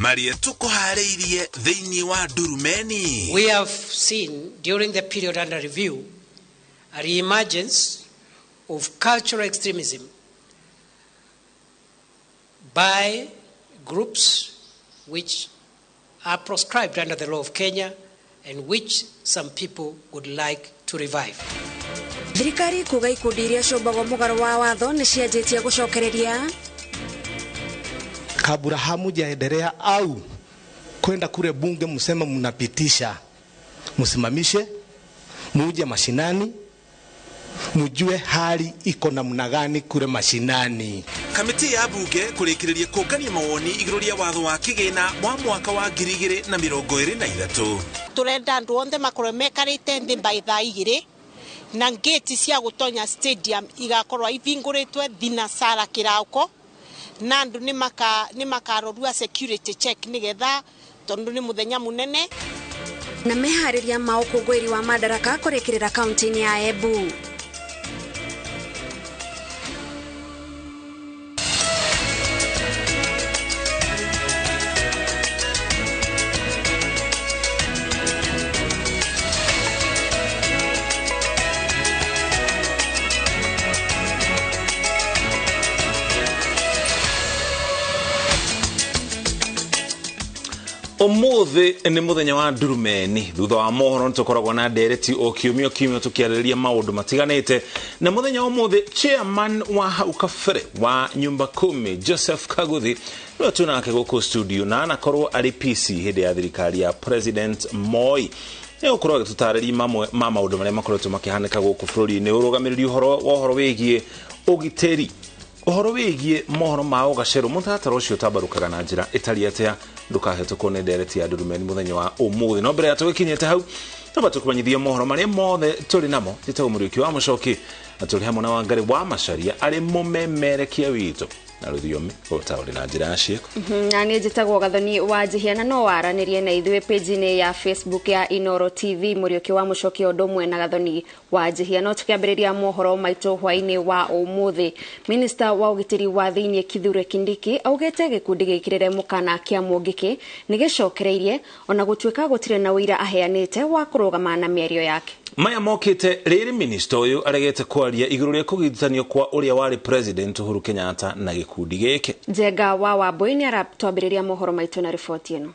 Maria tukuhareirie thiini wa Ndurumeni. We have seen during the period under review a re-emergence of cultural extremism by groups which are proscribed under the law of Kenya and which some people would like to revive. Thirikari kuga ikundi iria ciũmbagwo mũgarũ wa watho nĩ cianjĩtie gũcokereria kabla hamujaendelea au kwenda kule bunge msema mnapitisha, msimamishe, muje mashinani, mujue hali iko namna gani kule mashinani. Kamiti ya bunge kurekereria kongania mawoni iguru ria watho wa kigina mwa mwaka wa 2023. Turenda andu onthe makorwo mekarite nthi by thaa 2 na gate cia gutonya stadium igakorwo ivinguritwe thinacara kirauko na andu ni makarorua security check nigetha tondu ni muthenya munene na mehariria maukungwiri wa madaraka kurekerera kaunti ya Embu. Umuthi ni muthenya wa Ndurumeni. Thutha wa mohoro ntukoragwo na ndereti o kiumio tukiarĩrĩria maundu matiganite. Na muthenya wa umuthi chairman wa hau kabere wa nyumba 10 Joseph Kaguthi no tunake gũkũ studio na anakorwo ari PC hĩndĩ ya thirikari ya President Moi. Nĩ ũkorwo agĩtũtarĩria mamwe ma maundu marĩa makoretwo makĩhanĩka gũkũ bũrũri-inĩ. Ũrũgamĩrĩri ũhoro wĩgiĩ ũgitĩri, ũhoro wĩgiĩ mohoro ma ũgacerũ mũtaratara ũcio ũtambarũkaga na njĩra ĩtariĩ atĩa. Ndũkahetũkwo nĩ ndereti ya Ndurumeni muthenya wa ũmũthĩ. No mbere ya tũgĩkinyĩte hau tũba tũkũmenyithia mohoro marĩa mothe tũrĩ namo tĩtagwo mũrĩũki wa mũcoki na tũrĩ hamwe na Wangari wa Macharia arĩ mũmemerekia witũ na rũthiomi ũtaũri na njĩra ya ciĩko. Na nĩ njĩtagwo Gathoni wa Njihiana no waranĩrie na ithuĩ page-inĩ ya Facebook ya INooro TV mũrĩũki wa mũcoki ũndũ ũmwe na Gathoni wa Njihiana. No tũkĩambĩrĩria mohoro maitũ hwaĩ-inĩ wa ũmũthĩ. Minister wa ũgitĩri wa thĩinĩ Kithure Kindiki augĩte gĩkundi gĩkĩrĩre mũkana kĩa Mũngĩkĩ nĩ gĩcokereirie ona gũtuĩka gũtirĩ na ũira aheanĩte wa kũrũgama na mĩario yake. Maya mokite rĩrĩ minister ũyũ aregete kwaria igũrũ rĩa kũgitithanio kwa ũrĩa warĩ president Uhuru Kenyatta na gĩkundi gĩkĩ. Njenga wa Wambui nĩ aratwambĩrĩria mohoro maitũ na riboti ĩno.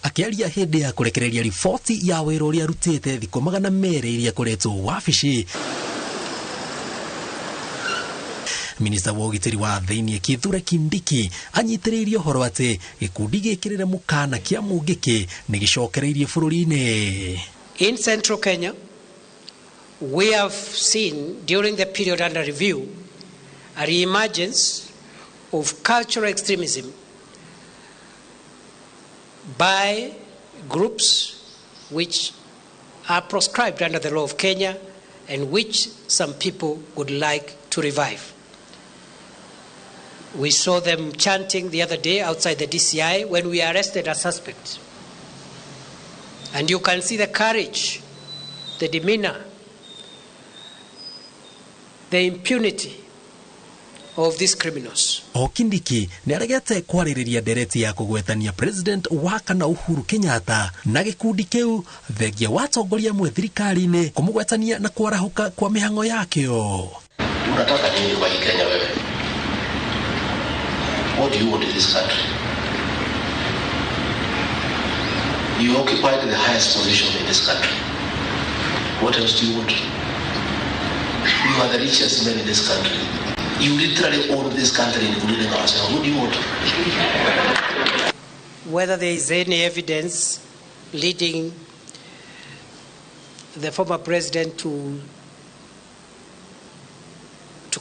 Akiaria hĩndĩ ya kũrekereria riboti ya wĩra ũrĩa arutĩte thikũ 200 iria akoretwo wabici, Minister wa ũgitĩri wa thĩinĩ Kithure Kindiki anyitĩrĩirie ũhoro atĩ gĩkundi gĩkĩrĩre mũkana kĩa Mũngĩkĩ nĩ gĩcokereirie bũrũri-inĩ. In Central Kenya, we have seen during the period under review a re-emergence of cultural extremism by groups which are proscribed under the law of Kenya and which some people would like to revive. We saw them chanting the other day outside the DCI when we arrested a suspect. And you can see the courage, the demeanor, the impunity of these criminals. Kindiki nĩ aregete kwarĩrĩria ndereti ya kũgwetania president wa kana Uhuru Kenyatta na gĩkundi kĩu thengia wa atongoria amwe thirikari-inĩ kũmũgwetania na kwarahũka kwa mĩhang'o yakĩo. Unataka nini kwa Kenya wewe? What do you want in this country? You occupy the highest position in this country. What else do you want? You are the richest man in this country. You literally own this country, including ourselves. What do you want? Whether there is any evidence leading the former president to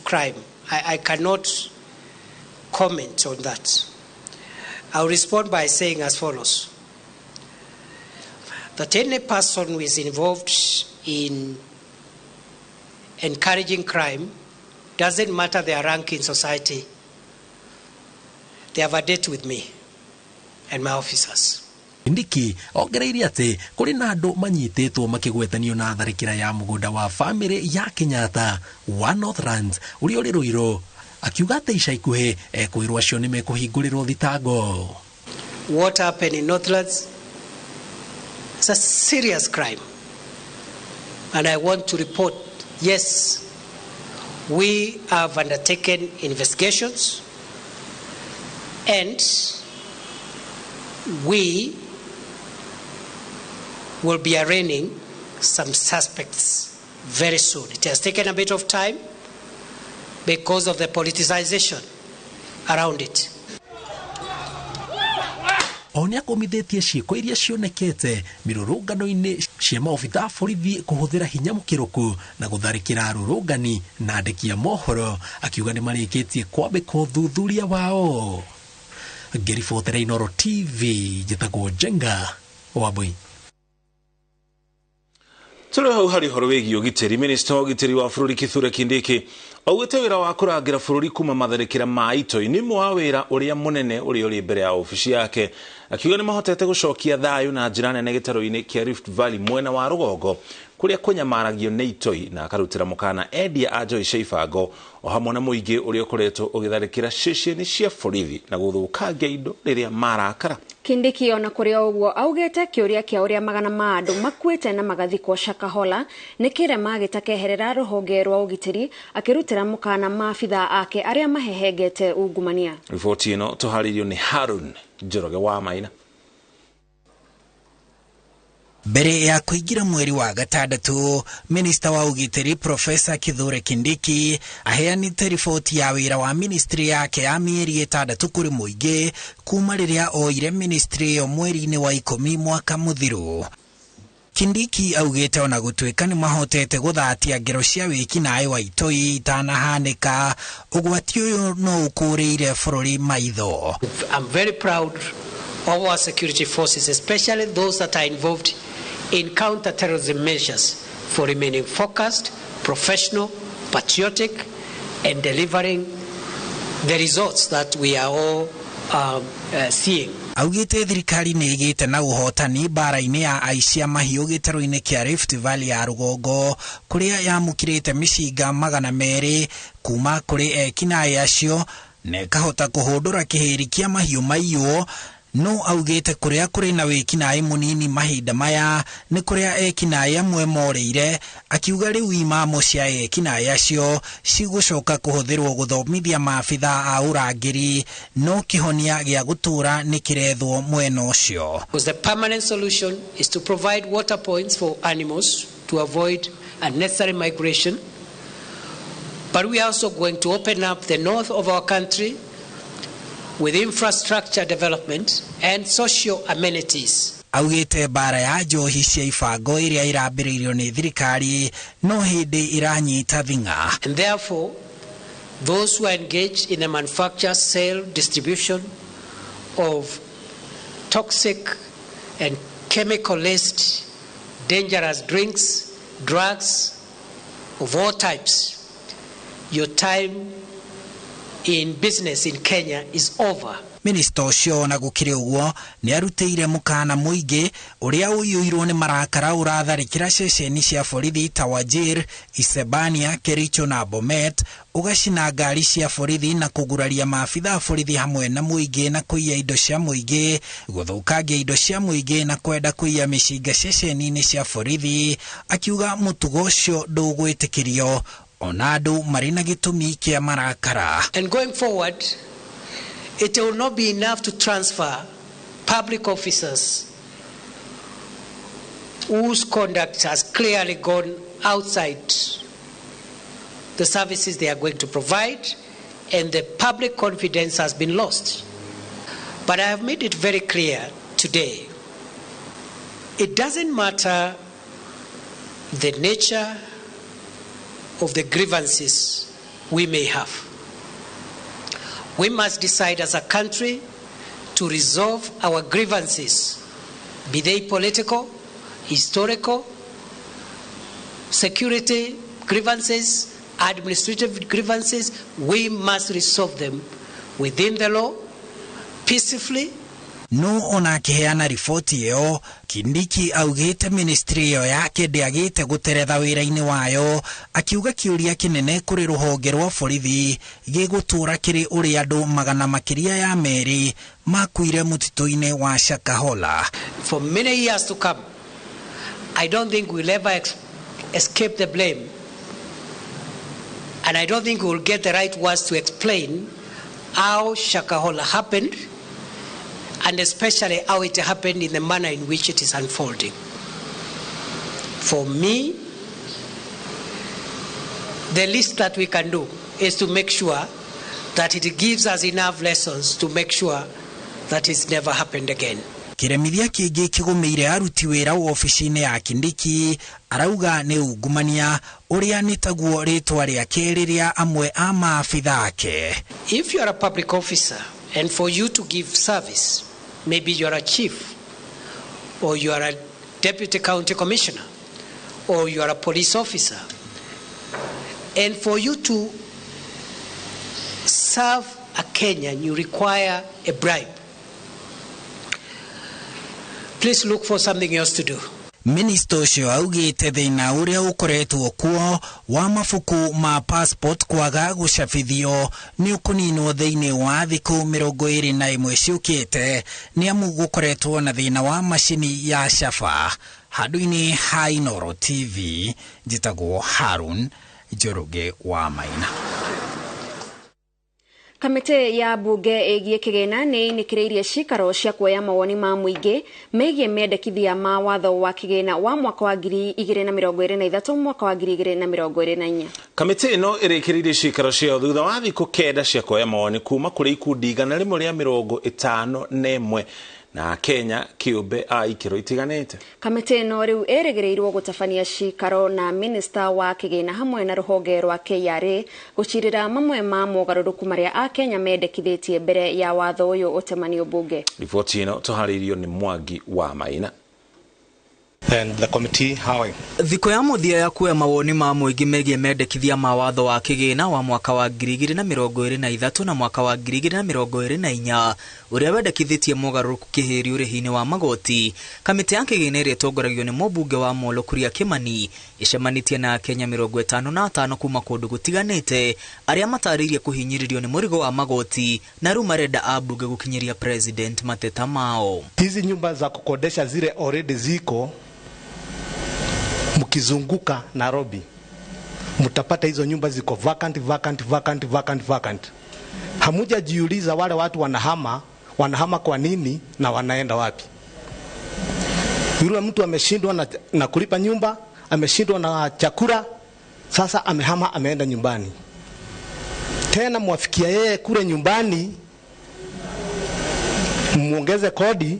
crime, I cannot comment on that. I'll respond by saying as follows: that any person who is involved in encouraging crime, doesn't matter their rank in society, they have a debt with me and my officers. Kindiki ongereire atĩ kũrĩ na andũ manyitĩtwo makĩgwetanio na tharĩkĩra ya mũgũnda wa family ya Kenyatta wa Northlands ũrĩa ũrĩ Ruiru, akiuga atĩ ica ikuhĩ ekwĩrwo acio nĩ mekũhingũrĩrwo thitango. What happened in Northlands is a serious crime. And I want to report, yes, we have undertaken investigations and we will be arraigning some suspects very soon. It has taken a bit of time because of the politicization around it. Onia komithitie ciĩko iria cionekete mirũrũngano-inĩ cia maobitha borithi kũhũthĩra hinya mũkĩrũku na gũtharĩkĩra arũrũngani na andĩki a mohoro, akiuga nĩ marĩkĩtie kwambĩka ũthuthuria wao. Ngĩribotera INooro TV, njĩtagwo Jenga Wambui. Tũrĩ hau harĩ ũhoro wĩgiĩ ũgitĩri. Minista wa ũgitĩri wa bũrũri Kithure Kindiki augĩte wĩra wa kũrangĩra bũrũri kuma matharĩkĩra ma itoi nĩ mwe wa wĩra ũrĩa mũnene ũrĩa ũrĩ mbere ya ofici yake, akiuga nĩ mahotete gũcokia thayũ na njĩra nene gĩtarũ-inĩ kĩa Rift Valley mwena wa rũgongo kũrĩa kũnyamaragio nĩ itoi, na akarutĩra mũkana endia a njoi cia ibango o hamwe na mũingĩ ũrĩa ũkoretwo ũgĩtharĩkĩra ceceni cia borithi na gũthũkangia indo rĩrĩa marakara. Kindiki ona kũrĩ ũguo augĩte kĩũria kĩa ũrĩa magana ma andũ makuĩte na magathikwo Shakahola nĩ kĩrema gĩtakeherera rũhonge rwa ũgitĩri, akĩrutĩra mũkana maabitha ake arĩa mahehengete ungumania. Riboti ĩno tũharĩirio nĩ Harun Njoroge wa Maina. Mbere ya kuingira mweri wa gatandatũ, Minista wa ũgitĩri Profesa Kithure Kindiki aheanĩte riboti ya wĩra wa ministry yake ya mĩeri 6 kũrĩ mũingĩ kuma rĩrĩa oire ministry ĩyo mweri-inĩ wa 10 mwaka mũthiru. Kindiki augĩte ona gũtuĩka nĩ mahotete gũthatia ngero cia wĩkinaĩ wa itoi itanahanĩka, ũgwati ũyũ no ũkũrĩire bũrũri maitho. I'm very proud of our security forces, especially those that are involved in counter-terrorism measures, for remaining focused, professional, patriotic, and delivering the results that we are all seeing. Augĩte thirikari nĩ ĩgĩte na ũhotani mbara-inĩ ya aici a mahiũ gĩtarũ-inĩ kĩa Rift Valley ya rũgongo kũrĩa yamũkĩrĩte mĩcinga 200 kuma kũrĩ ekinaĩ acio na ĩkahota kũhũndũra kĩhĩri kĩa mahiũ maiywo. No augĩte kũrĩa kũrĩ na wĩkinaĩ mũnini mahinda maya nĩ kũrĩa ekinaĩ amwe morĩire, akiuga rĩu imamo cia ekinaĩ acio cigũcoka kũhũthĩrwo gũthomithia maabitha a ũrangĩri, no kĩhonia gĩa gũtũra nĩ kĩrethwo mwena ũcio. The permanent solution is to provide water points for animals to avoid unnecessary migration, but we are also going to open up the north of our country with infrastructure development and social amenities. Augĩte bara ya njohi cia ibango iria irambĩrĩirio nĩ thirikari no hĩndĩ iranyita thing'a. And therefore, those who are engaged in the manufacture, sale, distribution of toxic and chemical-laced dangerous drinks, drugs of all types, your time in business in Kenya is over. Minista ũcio na gũkĩrĩ ũguo nĩ arutĩire mũkana mũingĩ ũrĩa ũiyũirwo nĩ marakara ũratharĩkĩra ceceni cia borithi ta Wajir, Isebania, Kericho na Bomet, ũgacina ngari cia borithi na kũguraria maabitha borithi hamwe na mũingĩ na kũiya indo cia mũingĩ, gũthũkangia indo cia mũingĩ na kwenda kũiya mĩcinga ceceni-inĩ cia borithi, akiuga mũtugo ũcio ndũgwĩtĩkĩrio ona andũ marĩ na gĩtũmi kĩa marakara. And going forward, it will not be enough to transfer public officers whose conduct has clearly gone outside the services they are going to provide and the public confidence has been lost. But I have made it very clear today, it doesn't matter the nature of the grievances we may have. We must decide as a country to resolve our grievances, be they political, historical, security grievances, administrative grievances. We must resolve them within the law, peacefully. no ona akiheana riboti iyo Kindiki augite ministry iyo yake ndiagite guteretha wira-ini wayo akiuga kiuria kinene kuri ruhonge rwa borithi gigutura kiri uri andu magana makiria ya meri makuire mutito-ini wa Shakahola. For many years to come, I don't think we'll ever escape the blame, and I don't think we'll get the right words to explain how Shakahola happened, and especially how it happened in the manner in which it is unfolding. For me, the least that we can do is to make sure that it gives us enough lessons to make sure that it's never happened again. Kiremithia kingi kigumeire aruti wira wa ofisini ya Kindiki arauga ni ungumania uria nitaguo ritwa riake riria amwe a maafitha ake. If you are a public officer and for you to give service, maybe you are a chief, or you are a deputy county commissioner, or you are a police officer, and for you to serve a Kenyan, you require a bribe. Please look for something else to do. Minister ucio augite thina uria ukoretwo kuo wa mafuku ma passport kwaga gucabithio ni ukuninwo thiini wa thiku 21 ciukite ni amu gukoretwo na thina wa mashini ya shafa. Handu-ini ha INooro TV, njitagwo Harun Njoroge wa Maina. Kamite ya bunge igie kigina ni inikireirie cikaro cia kuoya mawoni ma muingi megie mendekithia ma watho wa kigina wa mwaka wa 2023 mwaka wa 2024. Kamite ino irikireirie cikaro cia thutha wa thiku 9 cia kuoya mawoni kuma kuri ikundi igana rimwe ria 51 na Kenya kiumbe a ikiro itiganite. Kamite ino riu eregereirwo gutabania cikaro na minister wa kigina hamwe na ruhonge rwa KRA gucirira mamwe ma mogaruruku maria a Kenya mendekithitie mbere ya watho uyu utemanio bunge. Ripoti ino tuharirio ni Mwangi wa Maina. And the committee how thiko ya muthia ya kuoya mawoni ma muingi megie mendekithia ma watho wa kigina wa mwaka wa 2023 na mwaka wa 2024 uria wendekithitie mogaruruku kihiri urihini wa magoti. Kamite ya kigina iri tongoragio ni mubunge wa Molo Kuria Kimani icemanitie na Kenya 55 kuma kundu gutiganite aria mataririe kuhinyiririo ni murigo wa magoti na riu marenda abunge gukinyiria president mateta mao. Hizi nyumba za kukodesha zile already ziko mkizunguka Nairobi mtapata hizo nyumba ziko vacant. Hamuja jiuliza wale watu wanahama kwa nini na wanaenda wapi? Yule mtu ameshindwa na kulipa nyumba, ameshindwa na chakula, sasa amehama ameenda nyumbani. Tena mwafikia yeye kule nyumbani muongeze kodi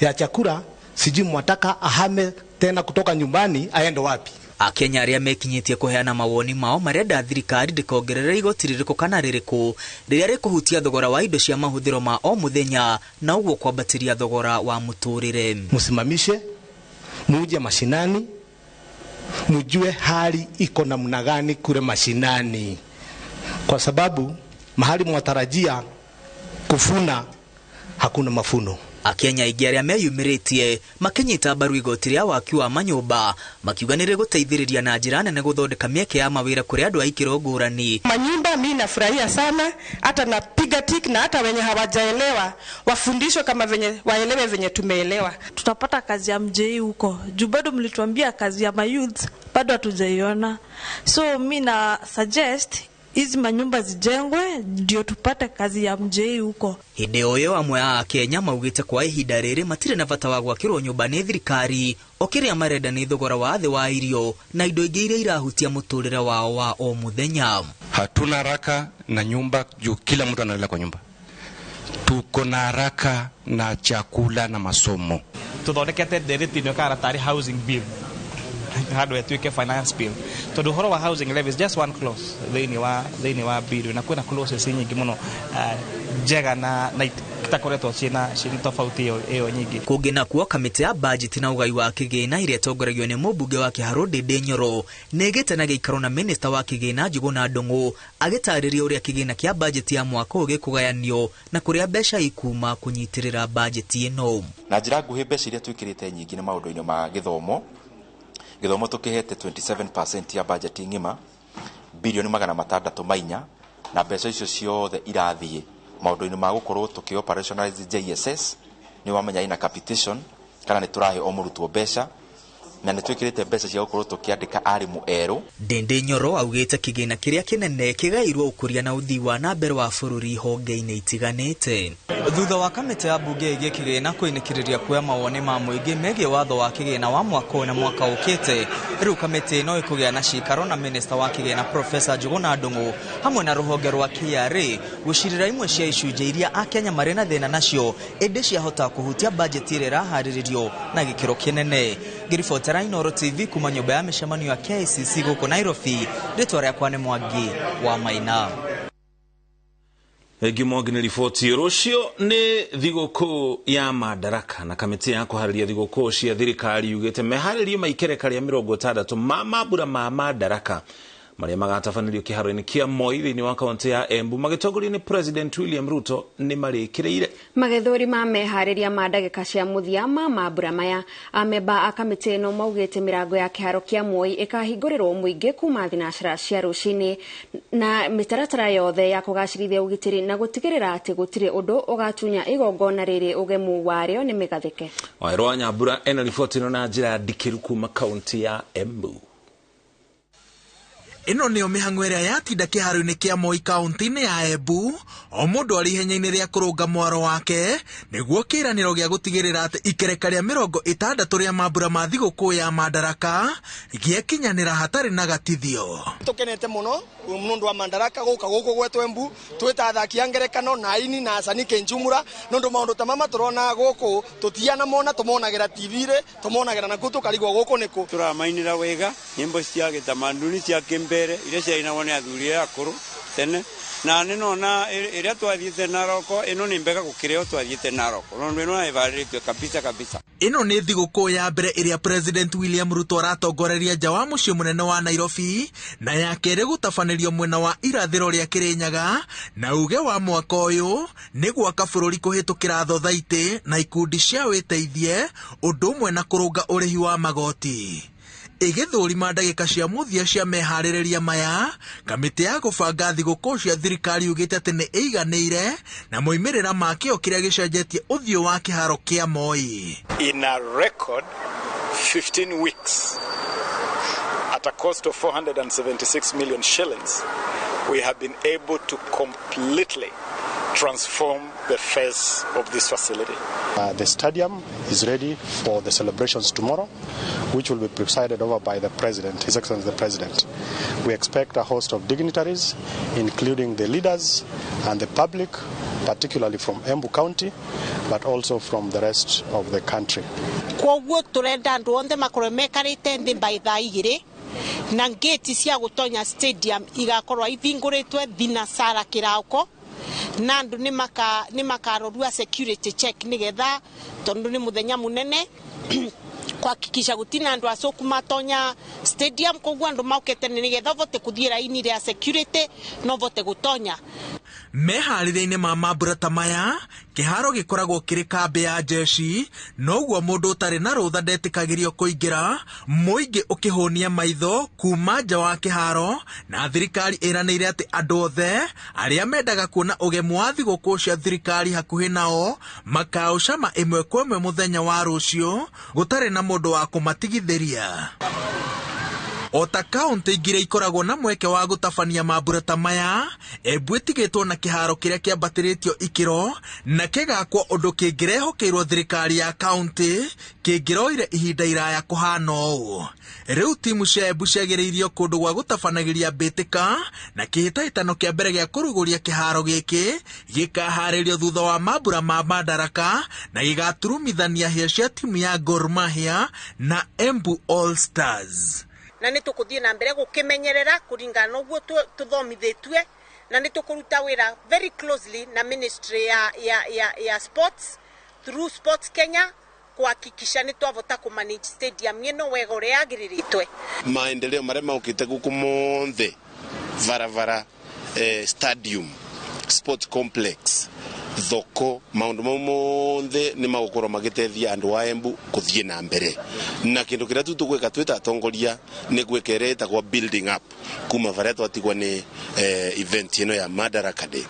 ya chakula, sijui mwataka ahame tena kutoka nyumbani aende wapi? Akenya aria mekinyitie kuheana mawoni mao marenda thirikari ndikogerere igoti ririko kana ririku riria rikuhutia thogora wa indo cia mahuthiro ma o muthenya na uguo kwambatiria thogora wa muturire. Musimamishe, muje mashinani, mujue hali iko namna gani kule mashinani, kwa sababu mahali mwatarajia kufuna hakuna mafuno. Akenya aingĩ arĩa meyumĩrĩtie makinyita mbaru igoti rĩa waki wa manyũmba makiuga nĩ rĩgũteithĩrĩria na njĩra nene gũthondeka mĩeke ya mawĩra kũrĩ andũ a ikĩro ngũrani. Manyumba mimi nafurahia sana, hata napiga tik na hata wenye hawajaelewa wafundishwe kama waelewe venye tumeelewa. Tutapata kazi ya mjei huko. Juu bado mlituambia kazi ya mayouth bado hatujaiona. So mimi na suggest hizi manyumba zijengwe ndio tupate kazi ya mjei huko. Hĩndĩ ũyũ amwe a Kenya maugĩte kwa ihinda rĩrĩ matirĩ na bata wa gwakĩrwo nyũmba nĩ thirikari o kĩrĩa marenda nĩ thogora wa thĩ wa irio na indo ingĩ iria irahutia mũtũrĩre wao wa o muthenya. Hatuna haraka na nyumba juu kila mtu analala kwa nyumba. Tuko na haraka na chakula na masomo. Tuthondekete ndereti nĩ karatari housing bill. Hado etuike finance bill. To the whole housing levy is just one clause. Thĩinĩ wa bill na kwĩna clauses nyingĩ mũno njega na citakoretwo ciina tofauti iyo nyingi. Kungi nakuo kamiti ya budget na ugai wa kigina iria tongoragio ni mubunge wa Kiharu NDURUMENI negete gikaro na minister wa kigina Njuguna Ndung'u agitariria uria kigina kia budget ya mwaka ugikugayanio na kuria mbeca ikuma kunyitirira budget ino. Na njira nguhi mbeca iria twikirite nyingi ni maundu-ini ma githomo tukihete 27% ya budget ngima bilioni 604 na mbeca icio ciothe irathie maundu-ini ma gukorwo tuki operationalize JSS ni wamenya ina capitation kana ni turahe o murutwo mbeca na ni twikirite mbeca cia gukorwo tukiandika arimu eru. NDURUMENI augite kigina kiria kinene kigairwo ukuria na uthii wa nambere wa bururi honge-ini itiganite. Thutha wa kamiti ya bunge igie kigina kuinikiriria kuoya mawoni ma muingi megie watho wa kigina wa mwaka na mwaka ukite, riu kamiti ino ikugia na cikaro na minister wa kigina Professor Njuguna Ndung'u hamwe na ruhonge rwa KRA gucirira imwe cia icunjĩ iria akenya marĩ na thĩna nacio ĩndĩ ciahota kuhutia budget ĩrĩa ĩraharĩrĩrio na gĩkĩro kĩnene. Ngĩribotera INooro TV kuma nyũmba ya mĩcemanio ya KICC gũkũ Nairobi, rĩtwa rĩakwa nĩ Mwangi wa Maina. Mwangi nĩ riboti rũcio nĩ thigũkũ ya Madaraka na kamiti ya kuharĩria thigũkũ cia thirikari yugĩte meharĩrio maikere karia 60 ma mambura ma Madaraka maria magatabanĩrio kĩharo-inĩ kĩa Moi thĩinĩ wa kaunti ya Embu magĩtongorio nĩ President William Ruto nĩ marĩkĩrĩire. Magethuri ma meharĩria ma ndagĩka cia mũthia ma mambura maya amemba a kamiti ĩno maugĩte mĩrango ya kĩharo kĩa Moi ĩkahingũrĩrwo mũingĩ kuma thinacara cia rũcinĩ na mĩtaratara yothe ya kũgacĩrithia ũgitĩri na gũtigĩrĩra atĩ gũtirĩ ũndũ ũgatunya igongona rĩrĩ ũgemu warĩo nĩ mĩgathĩke. Wairũ wa Nyambura ena riboti ĩno na njĩra ndikĩru kuma kaunti ya Embu. Ino nĩyo mĩhang'o ĩrĩa yatinda kĩharo-inĩ kĩa Moi kaunti-inĩ ya Embu, o mũndũ arĩ ihenya-inĩ rĩa kũrũnga mwaro wake nĩguo kĩĩranĩro gĩa gũtigĩrĩra atĩ ikereka rĩa 60 rĩa mambura ma thigũkũ ya Madaraka gĩekinyanĩra hatarĩ na gatithio. Tukenete muno mundu wa Madaraka gũka gũkũ gwetu Embu twĩta athaki a ngerekano na aini na acani kĩnjumura nondu maũndũ ta mama turona gũkũ tutiana mona tumonagĩra TV-rĩ tumonagĩra nakuo tukarigwo gũkũ nĩkũ. Turamainĩra wega nyĩmbo cia gĩtamanduni cia mbere iria ciainagwo nĩ athuri akũrũ tene na nĩnona ĩrĩa twathiĩte Naroko ĩno nĩ mbega gũkĩrĩa twathiĩte Naroko nondũ ĩno ĩbarĩtio kabisa. Ĩno nĩ thigũkũ ya mbere ĩrĩa President William Ruto aratongoreria nja wa mũciĩ mũnene wa Nairobi na ya kerĩ gũtabanĩrio mwena wa irathĩro rĩa Kĩrĩnyaga na uge wa mwaka ũyũ nĩ gwaka bũrũri kũhĩtũkĩra thothaitĩ na ikundi cia wĩteithie ũndũ ũmwe na kũrũnga ũrĩhi wa magoti. Igithũrima ndagĩka cia mũthia cia meharĩrĩria maya kamĩtĩ ya gũbanga thigũkũ cia thirikari yugĩte atĩ nĩ ĩiganĩire na moimĩrĩra ma kĩo kĩrĩa gĩcenjetie ũthiũ wa kĩharo kĩa Moi. In a record 15 weeks at a cost of 476 million shillings we have been able to completely transform the face of this facility. The stadium is ready for the celebrations tomorrow, which will be presided over by the President, His Excellency the President. We expect a host of dignitaries, including the leaders and the public, particularly from Embu County, but also from the rest of the country. Kwoguo turenda andu onthe makorwo mekarite nthi by thaa igiri na ngeti cia gutonya stadium igakorwo ivingũrĩtwe thinacara kĩrauko na andu nĩ makarorua security check nigetha tondu ni muthenya munene kuhakikisha gutina andu acoku matonya stadium koguo andu maukete nigetha vote kuthie raini ya security no vote gutonya. Meharĩria-inĩ ma mambura ta maya kĩharo gĩkoragwo kĩrĩ kambĩ ya jeshi noguo mũndũ ũtarĩ na rũtha ndetĩkagĩrio kũingĩra, mũingĩ ũkĩhũnia maitho kuma nja wa kĩharo na thirikari ĩranĩire atĩ andũ othe arĩa mendaga kuona ũgemu wa thigũkũ cia thirikari hakuhĩ nao makaũcama ĩmwe kwa ĩmwe mũthenya wa rũciũ gũtarĩ na mũndũ wa kũmatigithĩria. Ota kaunti ingĩ ikoragwo na mweke wa gũtabania mambura ta maya, Embu ĩtigĩtwo na kĩharo kĩrĩa kĩambatĩrĩtio ikĩro na kĩgakwo ũndũ kĩngĩrehokeirwo thirikari ya kaunti kĩngĩroire ihinda iraya kũhana ũũ. Rĩu timu cia Embu ciagĩrĩirio kũndũ gwa gũtabanagĩria mbĩtĩka na kĩhĩtahĩtano kĩa mbere gĩa kũrugũria kĩharo gĩkĩ gĩkaharĩrio thutha wa mambura ma Madaraka na gĩgaturumithania hĩa cia timu ya Gor Mahia na Embu All Stars. Na nĩ tũkũthiĩ na mbere gũkĩmenyerera kũringana ũguo tuthomithĩtue na nitukuruta wira very closely na ministry ya sports through Sports Kenya kuhakikisha nitwavota kumanage stadium yeno wega uria yagiriritwe. Maendeleo maria maukite guku monthe varavara stadium sports complex thoko maundu monthe ni magukorwo magitethia andu a Embu kuthie na mbere na kindu kiria tutugweka twita atongoria ni gwekereta kwa building up kuma varia twatigwa ni event ino ya Madaraka Day.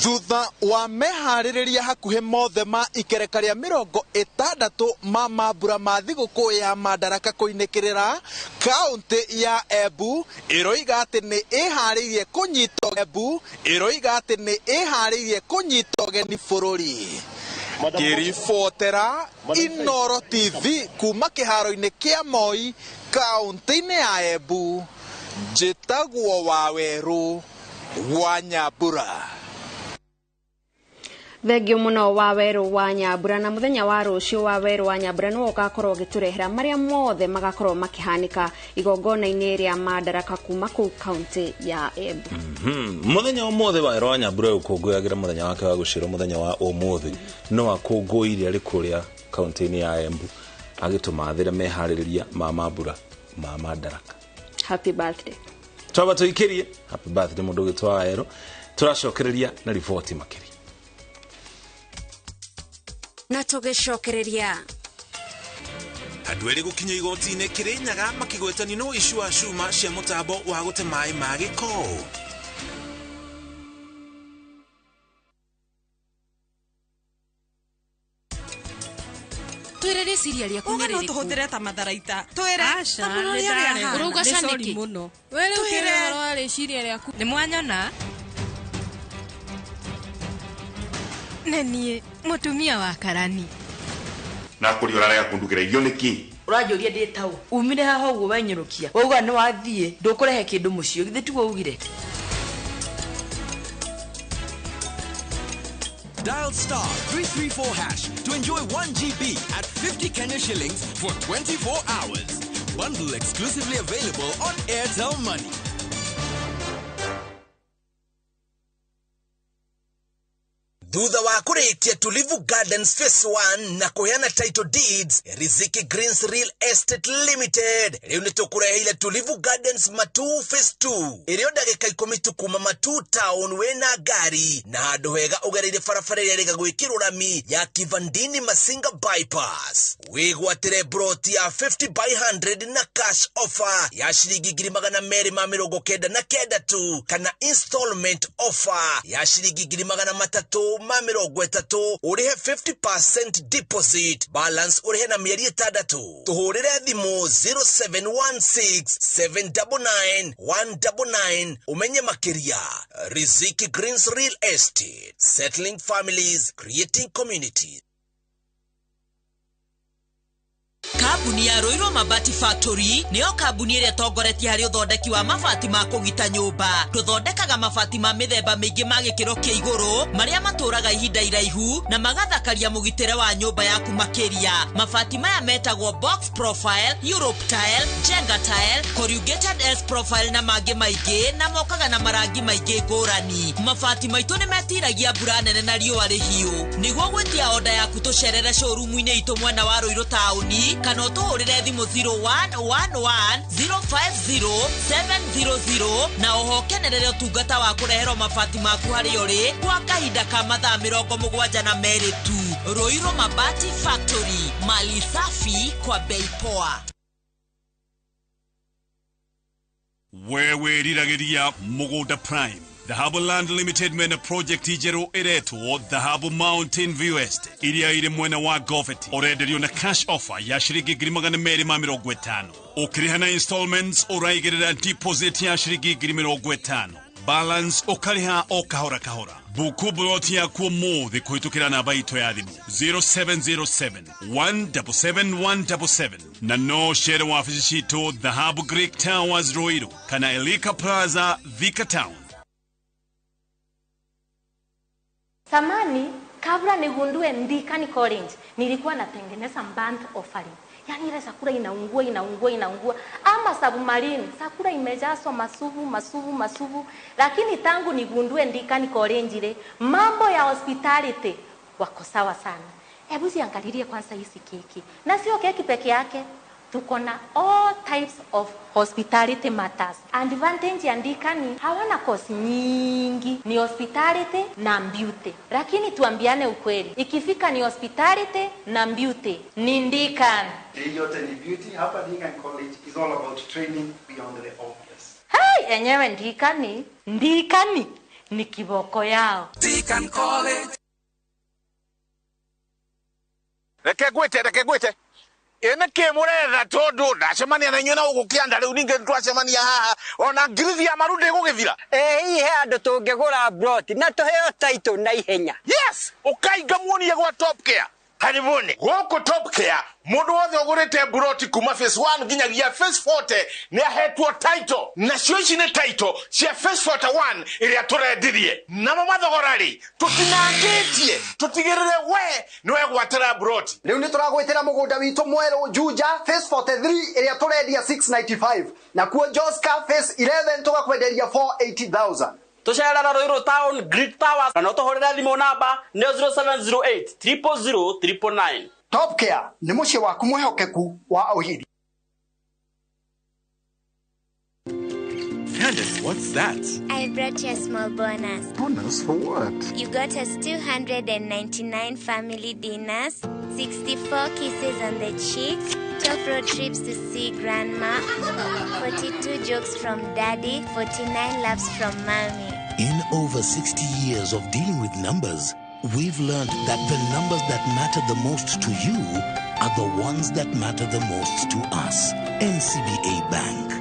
Thutha wa mehaririria hakuhe mothe ma ikereka ria 60 ma mambura ma thiguku ya Madaraka kuinikirira, kaunti ya Embu iroiga ati ni ihariirie kunyita Embu iroiga ati ni ihariirie kunyita geni bururi. Kiribotera INooro TV kuma kiharo-ini kia Moi kaunti-ini ya Embu, njitagwo Waweru wa Nyambura. Thengio muno Waweru wa Nyambura, na muthenya wa rucio Waweru wa Nyambura no ugakorwo giturehera maria mothe magakorwo makihanika igongona-ini ria Madaraka kuma ku kaunti ya Embu. Muthenya wa mothe Waweru wa Nyambura ukongoyagira muthenya wake wa guciro muthenya wa umuthi no akongoire ari kuria kaunti-ini ya Embu agitumathira mehaririria ma mambura ma Madaraka. Happy birthday. Twaba tuikirie happy birthday mundu gitwa Waweru. Turacokereria na riboti makiri na tugicokereria andu eri gukinya igoti-ini Kirinyaga makigwetani no ishua shuma cia mutambo wa gute mai ma giko. twirere ciria ria kunyerera tuhutire ta matharaita twire uruga shaniki muno wele ukire horo ari ciria ria ku ni mwanyona nenie mutumia wa Karani na kuri urarega kundugira igio niki urajuria ndi tau umire haho ugo wenyurukia wauga ni wathie ndukurehe kindu mucio githe tugo ugire. Dial *334# to enjoy 1 GB at 50 Kenya shillings for 24 hours. Bundle exclusively available on Airtel Money. Thutha wa kurikia Tulivu Gardens Phase 1 na kuheana title deeds, Riziki Greens Real Estate Limited riu nitukurehile Tulivu Gardens Matu Phase 2 irio ndagika 10 tu kuma Matu town wena gari na handu hega ugereire barabara iria riga gwikirwo rami ya Kivandini Masinga bypass. Wigwatire broti ya 50 by 100 na cash offer ya shilingi 299 tu kana installment offer ya shilingi 330 330 urihe 50% deposit balance urihe na mieri 6 tuhurire thimu 0716-799-199 umenye makiria. Riziki Greens Real Estate, settling families, creating communities. Kambuni ya Roiro Mabati Factory niyo kambuni iria tongoretie hari uthondeki wa mabati ma kugita nyumba. Tuthondekaga mabati ma mithemba mingi ma gikiro kia iguru maria maturaga ihinda iraihu na magathakaria mugitire wa nyumba yaku makiria. Mabati maya metagwo box profile, Europe tile, Jenga tile, corrugated S profile na mangi maingi na mokaga na marangi maingi ngurani. Mabati maitu ni metiragia mbura nene na riua rihiu. Niguo gwetia order yaku tucerere showroom-ini itu mwena wa Roiro tauni kana tuhurire thimu 0111050700 na uhokenerere utungata wa kurehero mabati maku hari uri kwa kahinda ka mathaa 72 tu. Roiro Mabati Factory, mali safi kwa bei poa. Wewe riragiriya Mugunda Prime The Harbour Land Limited mena project ijeru iretu The Harbour Mountain View Estate iria iri mwena wa Goveti orenderio na cash offer ya shiringi 250. Ukiriha na installments uraigerera deposit ya shiringi 50. Balance ukariha o kahora kahora. Buku buloti ya kuomuthi kuhitukira na baito ya thimu 0707-177-177 na no share wa afisi shitu The Harbour Greek Towers Roiro kana Elika Plaza Thika Town. Samani, kabla nigundue Ndikani College, nilikuwa natengeneza band offering. Yani ile chakula inaungua. Ama submarine, chakula imejazwa masuvu. Lakini tangu nigundue Ndikani College mambo ya hospitality wako sawa sana. Hebu ziangalilie kwanza hizi keki. Na sio keki peke yake. Tuko na all types of hospitality matters. Advantage ya Ndikani hawana cost nyingi, ni hospitality na beauty. Lakini tuambiane ukweli, ikifika ni hospitality na beauty ni Ndikani. Yote ni beauty. Hapa Ndikani College is all about training beyond the obvious. Hey, enyewe Ndikani ni kiboko yao. Ndikani College. Reke gwete. Ene kemuretha tondu ndacemania na nyona ugukianda riu ninge twacemania haha ona ngirithi ya marundi gugithira ihe andu tungigura broti na tuheo title na ihenya. Yes, ukainga muonie gwa Top Care. Karibuni guku Top Care, mundu wothe ugurite broti kuma phase 1 nginyagia phase 40 ni ahetwo title. Na cio ici ni title cia phase 41 iria turendirie na mathogorari tutinangitie tutigirire we niwe gwatira broti. Riu ni turagwitira mugunda witu mweru Juja phase 43 iria turendia 695 na kuo Joska phase 11 tugakwenderia 480,000. Tushara Roiro Town Grid Towers na notohorera thimo namba 0708 000 Top Care ni mucie waku mwehokeku wa ohiri. Candace, what's that? I brought you a small bonus. Bonus for what? You got us 299 family dinners, 64 kisses on the cheek, 12 road trips to see grandma, 42 jokes from daddy, 49 laughs from mommy. In over 60 years of dealing with numbers, we've learned that the numbers that matter the most to you are the ones that matter the most to us. NCBA Bank.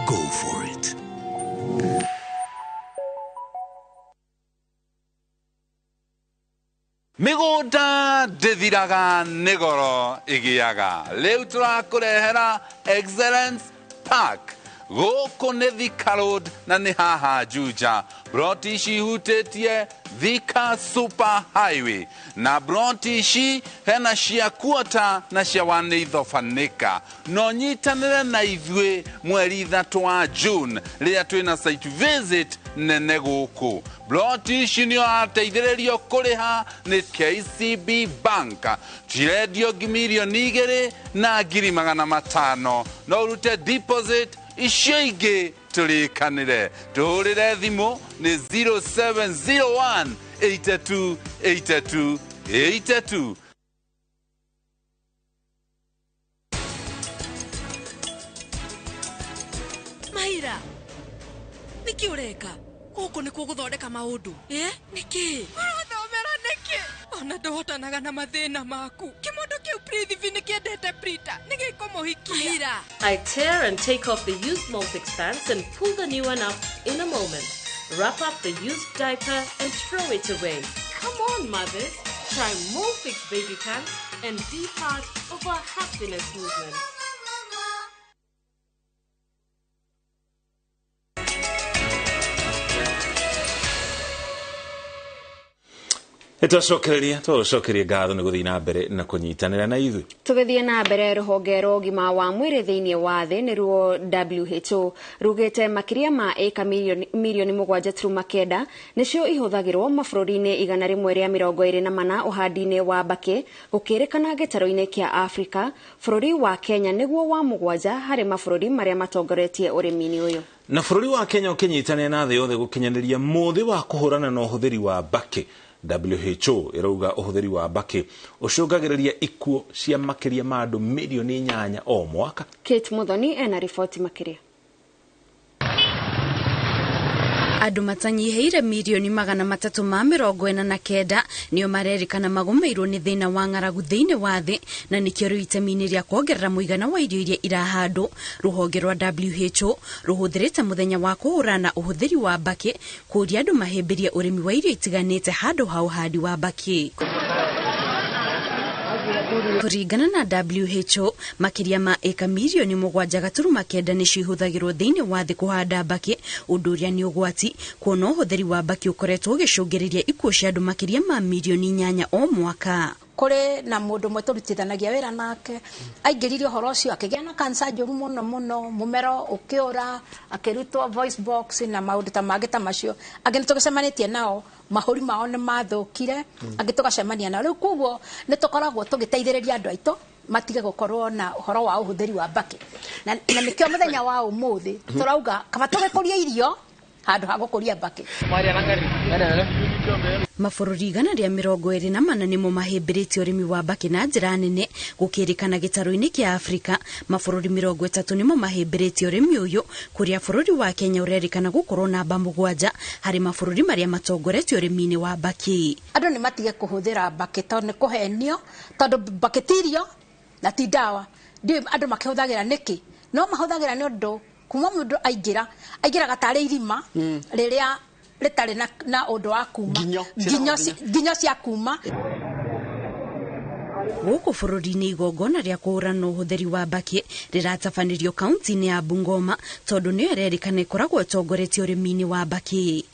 Go for it. Migunda ndithiraga nigoro igiaga riu turakurehera Excellence Park guku ni Thika Road na ni haha Juja. Broti cihutĩtie Thika Super Highway na broti ici hena cia kuota na cia wanithofanika. No nyitanĩre na ithuĩ mweri 3 wa June rĩrĩa twĩna site visit nene gũkũ. Broti ici nĩ ateithĩrĩrio kũrĩha nĩ KCB Bank. Cirendio milioni 2 na 500,000 no urute deposit icio ingĩ tũrĩkanĩre. Tũhũrĩre thimũ nĩ 0701 82 82 82. Maira, niki ureka? Guku ni kuguthondeka maundu. Niki? Urathomera niki? Ona ndohotanaga na mathina maku. Kimondo kiu Prithivi nikiendete Prita. Nigikumuhikia. Maira. I tear and take off the used Molfix pants and pull the new one up in a moment. Wrap up the used diaper and throw it away. Come on, mothers. Try Molfix baby pants and be part of our happiness movement. Tũcokereria ngatho nĩ gũthiĩ na mbere na kũnyitanĩra na ithuĩ. Tũgĩthiĩ na mbere rũhonge rwa ũgima wa mwĩrĩ thĩinĩ wa thĩ nĩruo WHO rugĩte makĩria ma ĩka milioni 7.9 nĩcio ihũthagĩrwo mabũrũri-inĩ 124 ũhandi-inĩ wa mbakĩ gũkĩrĩkana gĩtarũ-inĩ kĩa Afrika. Bũrũri wa Kenya nĩguo wa 7 harĩ mabũrũri marĩa matongoretie ũrĩmi-inĩ ũyũ. Na bũrũri wa Kenya ũkĩnyitanĩra na thĩ yothe gũkinyanĩria mũthĩ wa kũhũrana na ũhũthĩri wa mbakĩ. WHO irauga ũhũthĩri wa mbakĩ ũcũngagĩrĩria ikuũ cia makĩria ma andũ milioni 8 o mwaka. Kate Muthoni ena riboti makĩria. Andũ matanyiheire milioni 349 nĩo marerĩkana magũmĩirwo nĩ thĩna wa ng'aragu thĩinĩ wa thĩ na nĩkĩo rĩu itemi-inĩ rĩa kuongerera mũigana wa irio iria irahandwo. Rũhonge rwa WHO rũhũthĩrĩte mũthenya wa kũhũrana na ũhũthĩri wa mbakĩ kũria andũ mahĩmbĩrie ũrĩmi wa irio itiganĩte handũ ha ũhandi wa mbakĩ. Kũringana na WHO makĩria ma eka milioni 7.9 nĩcio ihũthagĩrwo thĩinĩ wa thĩ kũhanda mbakĩ, ũndũ ũrĩa nĩ ũgwati kuona ũhũthĩri wa mbakĩ ũkoretwo ũgĩcũngĩrĩria ikuũ cia andũ makĩria ma milioni 8 o mwaka. kuri na mundu mwe turutithanagia wira nake aingiririo horo ucio akigia na cancer njuru muno mumero ukiura akirutwo voice box na maundu ta mangĩ ta macio angĩ nĩtũgĩcemanitie nao mahũri mao nĩ mathũkire angĩ tũgacemania nao rĩu koguo nĩtũkoragwo tũgĩteithĩrĩria andũ aitũ matige gukorwo na uhoro wa uhuthiri wa mbaki na nikio muthenya wa umuthi turauga kaba tugikuria irio handu ha gukuria mbaki. Mabũrũri 124 nĩmo mahĩmbĩrĩtie ũrĩmi wa mbaki na njĩra nene gũkĩrĩkana gĩtarũ-inĩ kĩa Afrika. Mabũrũri 30 nĩmo mahĩmbĩrĩtie ũrĩmi ũyũ, kũrĩa bũrũri wa Kenya ũrerĩkana gũkorwo namba 7 harĩ mabũrũri marĩa matongoretie ũrĩmi-inĩ wa mbaki. Andũ nĩ matige kũhũthĩra mbaki tondũ nĩ kũhenio, tondũ mbaki tirio na ti dawa. Ndio andũ makĩhũthagĩra nĩkĩ? No mahũthagĩra nĩ ũndũ kuma mũndũ aingĩra gatarĩ irima rĩrĩa rĩtarĩ na ũndũ wa kuma nginyo cia kuma. Gũkũ bũrũri-inĩ igongona rĩa kũhũrana ũhũthĩri wa mbaki rĩratabanĩrio kaunti-inĩ ya Bungoma tondũ nĩyo ĩrerĩkana ĩkoragwo ĩtongoretie ũrĩmi-inĩ wa mbaki.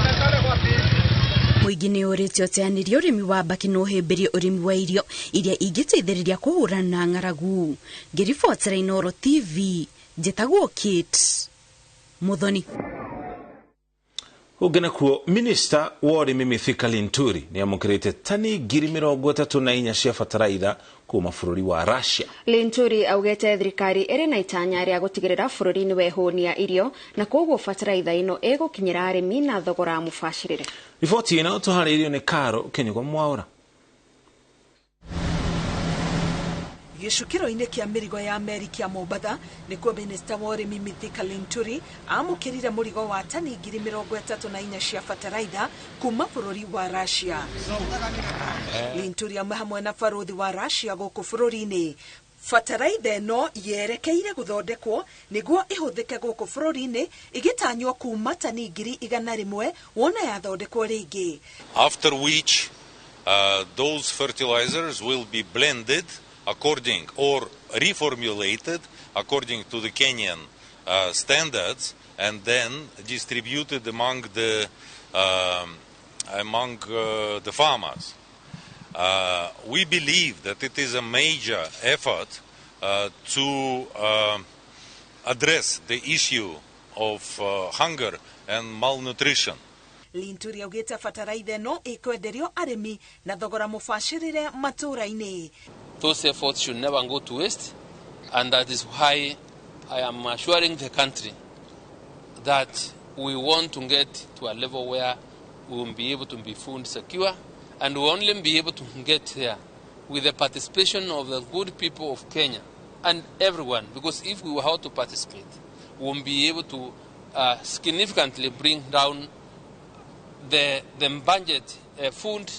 Mũingĩ nĩ ũrĩtio ũteanĩria ũrĩmi wa mbaki na ũhĩmbĩrie ũrĩmi wa irio iria ingĩteithĩrĩria kũhũrana na ng'aragu. Ngĩribotera INooro TV, njĩtagwo Kate Muthoni. Ugena kuo Minister wa ũrĩmi Mithika Linturi nĩ amũkĩrĩte tani 34,000 cia bataraitha kuma bũrũri wa Russia. Linturi augete thirikari ĩrĩ na itanya rĩa gũtigĩrĩra bũrũri nĩ wehũnia irio na koguo bataraitha ĩno ĩgũkinyĩra arĩmi na thogora mũbacĩrĩre. Riboti ĩno tũharĩirio nĩ Karo Kenyugo Mwaura. Gĩcukĩro-inĩ kĩa mĩrigo ya meri kĩa Mombatha nĩkuo Minister wa ũrĩmi Mithika Linturi amũkĩrire mũrigo wa tani 34,000 cia bataraitha kuma bũrũri wa Russia. Linturi amwe hamwe na barũthi wa Russia gũkũ bũrũri-inĩ. Bataraitha ĩno yerekeire gũthondekwo nĩguo ĩhũthĩke gũkũ bũrũri-inĩ ĩgĩtanywo kuma tani 100,000 wona yathondekwo rĩngĩ. After which those fertilizers will be blended according or reformulated according to the Kenyan standards and then distributed among the farmers. We believe that it is a major effort to address the issue of hunger and malnutrition. Linturi augĩte bataraitha ĩno ĩkwenderio arĩmi na thogora mũbacĩrĩre matũũra-inĩ. Those efforts should never go to waste, and that is why I am assuring the country that we want to get to a level where we will be able to be food secure, and we will only be able to get there with the participation of the good people of Kenya and everyone, because if we were how to participate, we won't be able to significantly bring down the budget, food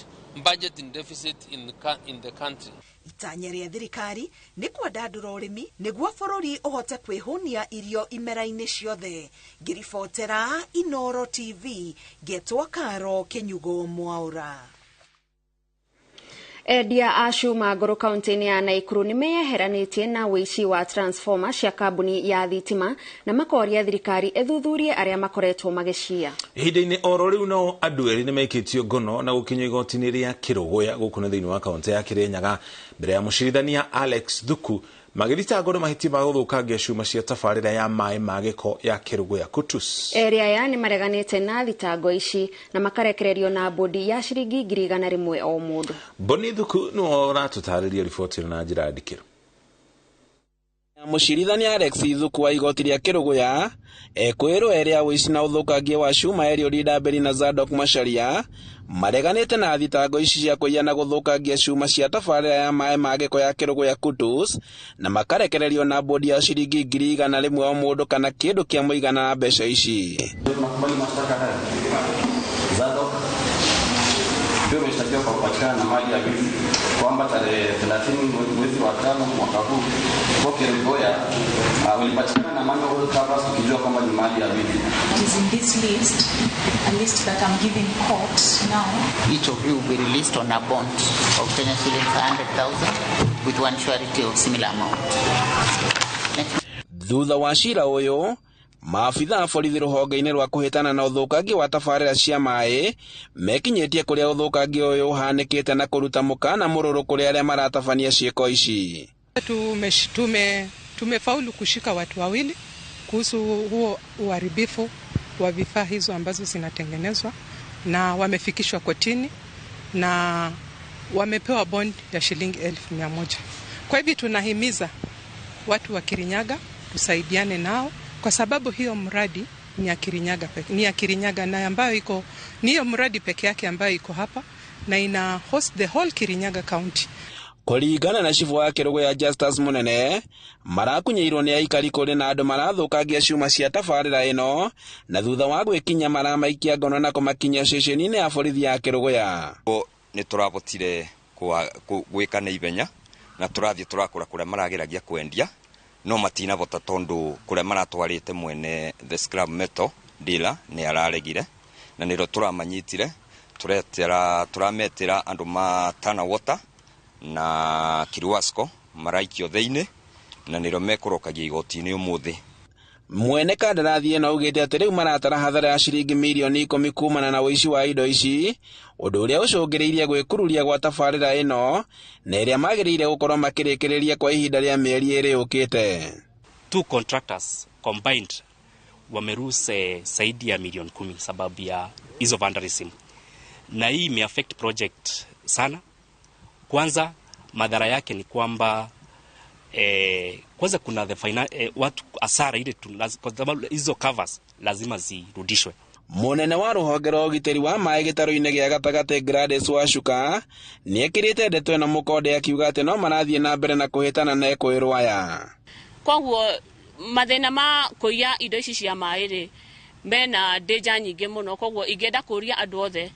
budget in deficit in the country. Itanya rĩa thirikari nĩ kwandandũra ũrĩmi nĩguo bũrũri ũhote kwĩhũnia irio imera-inĩ ciothe. Ngĩribotera INooro TV, ngetwo Karo Kenyugo Mwaura. Endia a cuma ngũrũ kaunti-inĩ ya Naikuru nĩ meyeheranĩtie na wĩici wa transformer cia kambuni ya thitima na makoria thirikari ĩthuthurie arĩa makoretwo magĩcia. Ihinda-inĩ oro rĩu no andũ erĩ nĩ maikĩtio ngono na gũkinyio igoti-inĩ rĩa Kĩrũgũya gũkũ nĩ thĩinĩ wa kaunti ya Kĩrĩnyaga mbere ya mũcirithania Alex Thuku magĩthitangwo nĩ mahĩtia ma gũthũkangia cuma cia tabarĩra ya maĩ ma gĩko ya Kĩrũgũya Kutus. Erĩ aya nĩ mareganĩte na thitango ici na makarekererio na bodi ya ciringi 100 o mũndũ. Boni Thuku nĩwe ũratũtarĩria riboti ĩno na njĩra ndikĩru. Mũcirithania Alex Thuku wa igoti rĩa Kĩrũgũya ekwĩrwo erĩ a wĩici na ũthũkangia wa cuma Eliud Ndambĩri na Zadok Macharia mareganĩte na thitango ici cia kũiya na gũthũkangia cuma cia tabarĩra ya maĩ ma gĩko ya Kĩrũgũya Kutus na makarekererio na bodi ya ciringi 100 o mũndũ kana kĩndũ kĩa mũigana na mbeca ici. Zadok ndio ameshtakiwa kwa kupatikana na mali ya wizi kwamba tarehe 30 mwezi wa 5 mwaka huu kwa Kĩrũgũya walipatikana na manual covers tukijua kwamba ni mali ya wizi. Is in this list, a list that I'm giving court now. Each of you will be released on a bond of Kenya shillings 100,000 with one surety of similar amount. Thutha wa cira ũyũ maabitha borithi ruhonge-inĩ rwa kuhitana na uthukangia wa tabarĩra cia maĩ mekinyĩtie kũrĩa ũthũkangia ũyũ ũhanĩkĩte na kũruta mũkana mũrũrũ kũrĩ arĩa maratabania ciĩko ici. Tumefaulu kushika watu wawili kuhusu huo uharibifu wa vifaa hizo ambazo zinatengenezwa, na wamefikishwa kotini na wamepewa bond ya shilingi 1,100. Kwa hivyo tunahimiza watu wa Kirinyaga tusaidiane nao, kwa sababu hiyo mradi ni ya Kirinyaga na ambayo iko ni hiyo mradi peke yake ambayo iko hapa na ina host the whole Kirinyaga County. Kũringana na cibu wa Kĩrũgũ ya Justus Mũnene, marakunyeirwo nĩ aikari kũrĩ na andũ marathũkangia ciuma cia tabarĩra ĩno, na thutha wa gwĩkinya maramaikia ngono na kũmakinyia ceceni-inĩ ya borithi ya Kĩrũgũ ya. Nĩ tũrabotire gwĩka na ihenya na tũrathiĩ tũrakũra kũrĩa marageragia kwendia, no matinabota tondũ kũrĩa maratwarĩte mwene the scrap metal dealer nĩ araregire, na nĩro tũramanyitire tũrametĩra andũ matana water na Kiruasco maraikio thĩinĩ na nĩro mekũrokagia igoti-inĩ ũmũthĩ. Mwene kandarathi ĩno augĩte atĩ rĩu maratara hathara ya ciringi milioni 10 kumana na ũici wa indo ici, ũndũ ũrĩa ũcũngĩrĩirie gwĩkururia gwa tabarĩra ĩno na ĩrĩa magĩrĩire gũkorwo makĩrĩkĩrĩria kwa ihinda rĩa mĩeri 2 yũkĩte. Two contractors combined wameruse zaidi ya milioni 10 sababu ya hizo vandalism, na hii imeaffect project sana. Kwanza madhara yake ni kwamba kwanza kuna watu asara ile kwa sababu hizo covers lazima zirudishwe. Munene wa rũhonge rwa ũgitĩri wa maĩ gĩtarũ-inĩ gĩa gatagatĩ Gladys Wacuka nĩekĩrĩte ndeto ĩno mũkonde akiuga atĩ no marathiĩ na mbere na kũhĩtana na ekũĩrwo aya. Koguo mathĩna ma kũiya indo ici cia maĩ rĩ mena danger nyingĩ mũno, koguo ingĩenda kũria andũ othe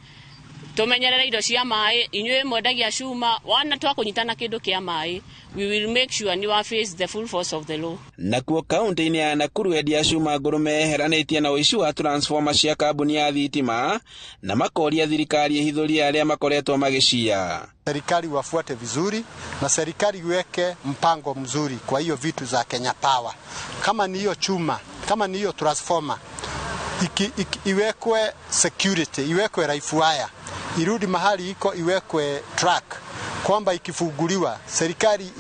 tumenyerere indo cia maĩ, inyuĩ mwendagia cuma wana twakũnyitana kĩndũ kĩa maĩ, we will make sure ni wa face the full force of the law. Nakuo kaunti-inĩ ya Nakuru endia cuma ngũrũ meheranĩtie na ũici wa transformer cia kambuni ya thitima na makoria thirikari ihithũrie arĩa makoretwo magĩcia. Serikali wafuate vizuri na serikali iweke mpango mzuri kwa hiyo vitu za Kenya Power. Kama ni hiyo chuma, kama ni hiyo transformer, iwekwe security, iwekwe live wire, irudi mahali iko, iwekwe track, kwamba ikifunguliwa serikali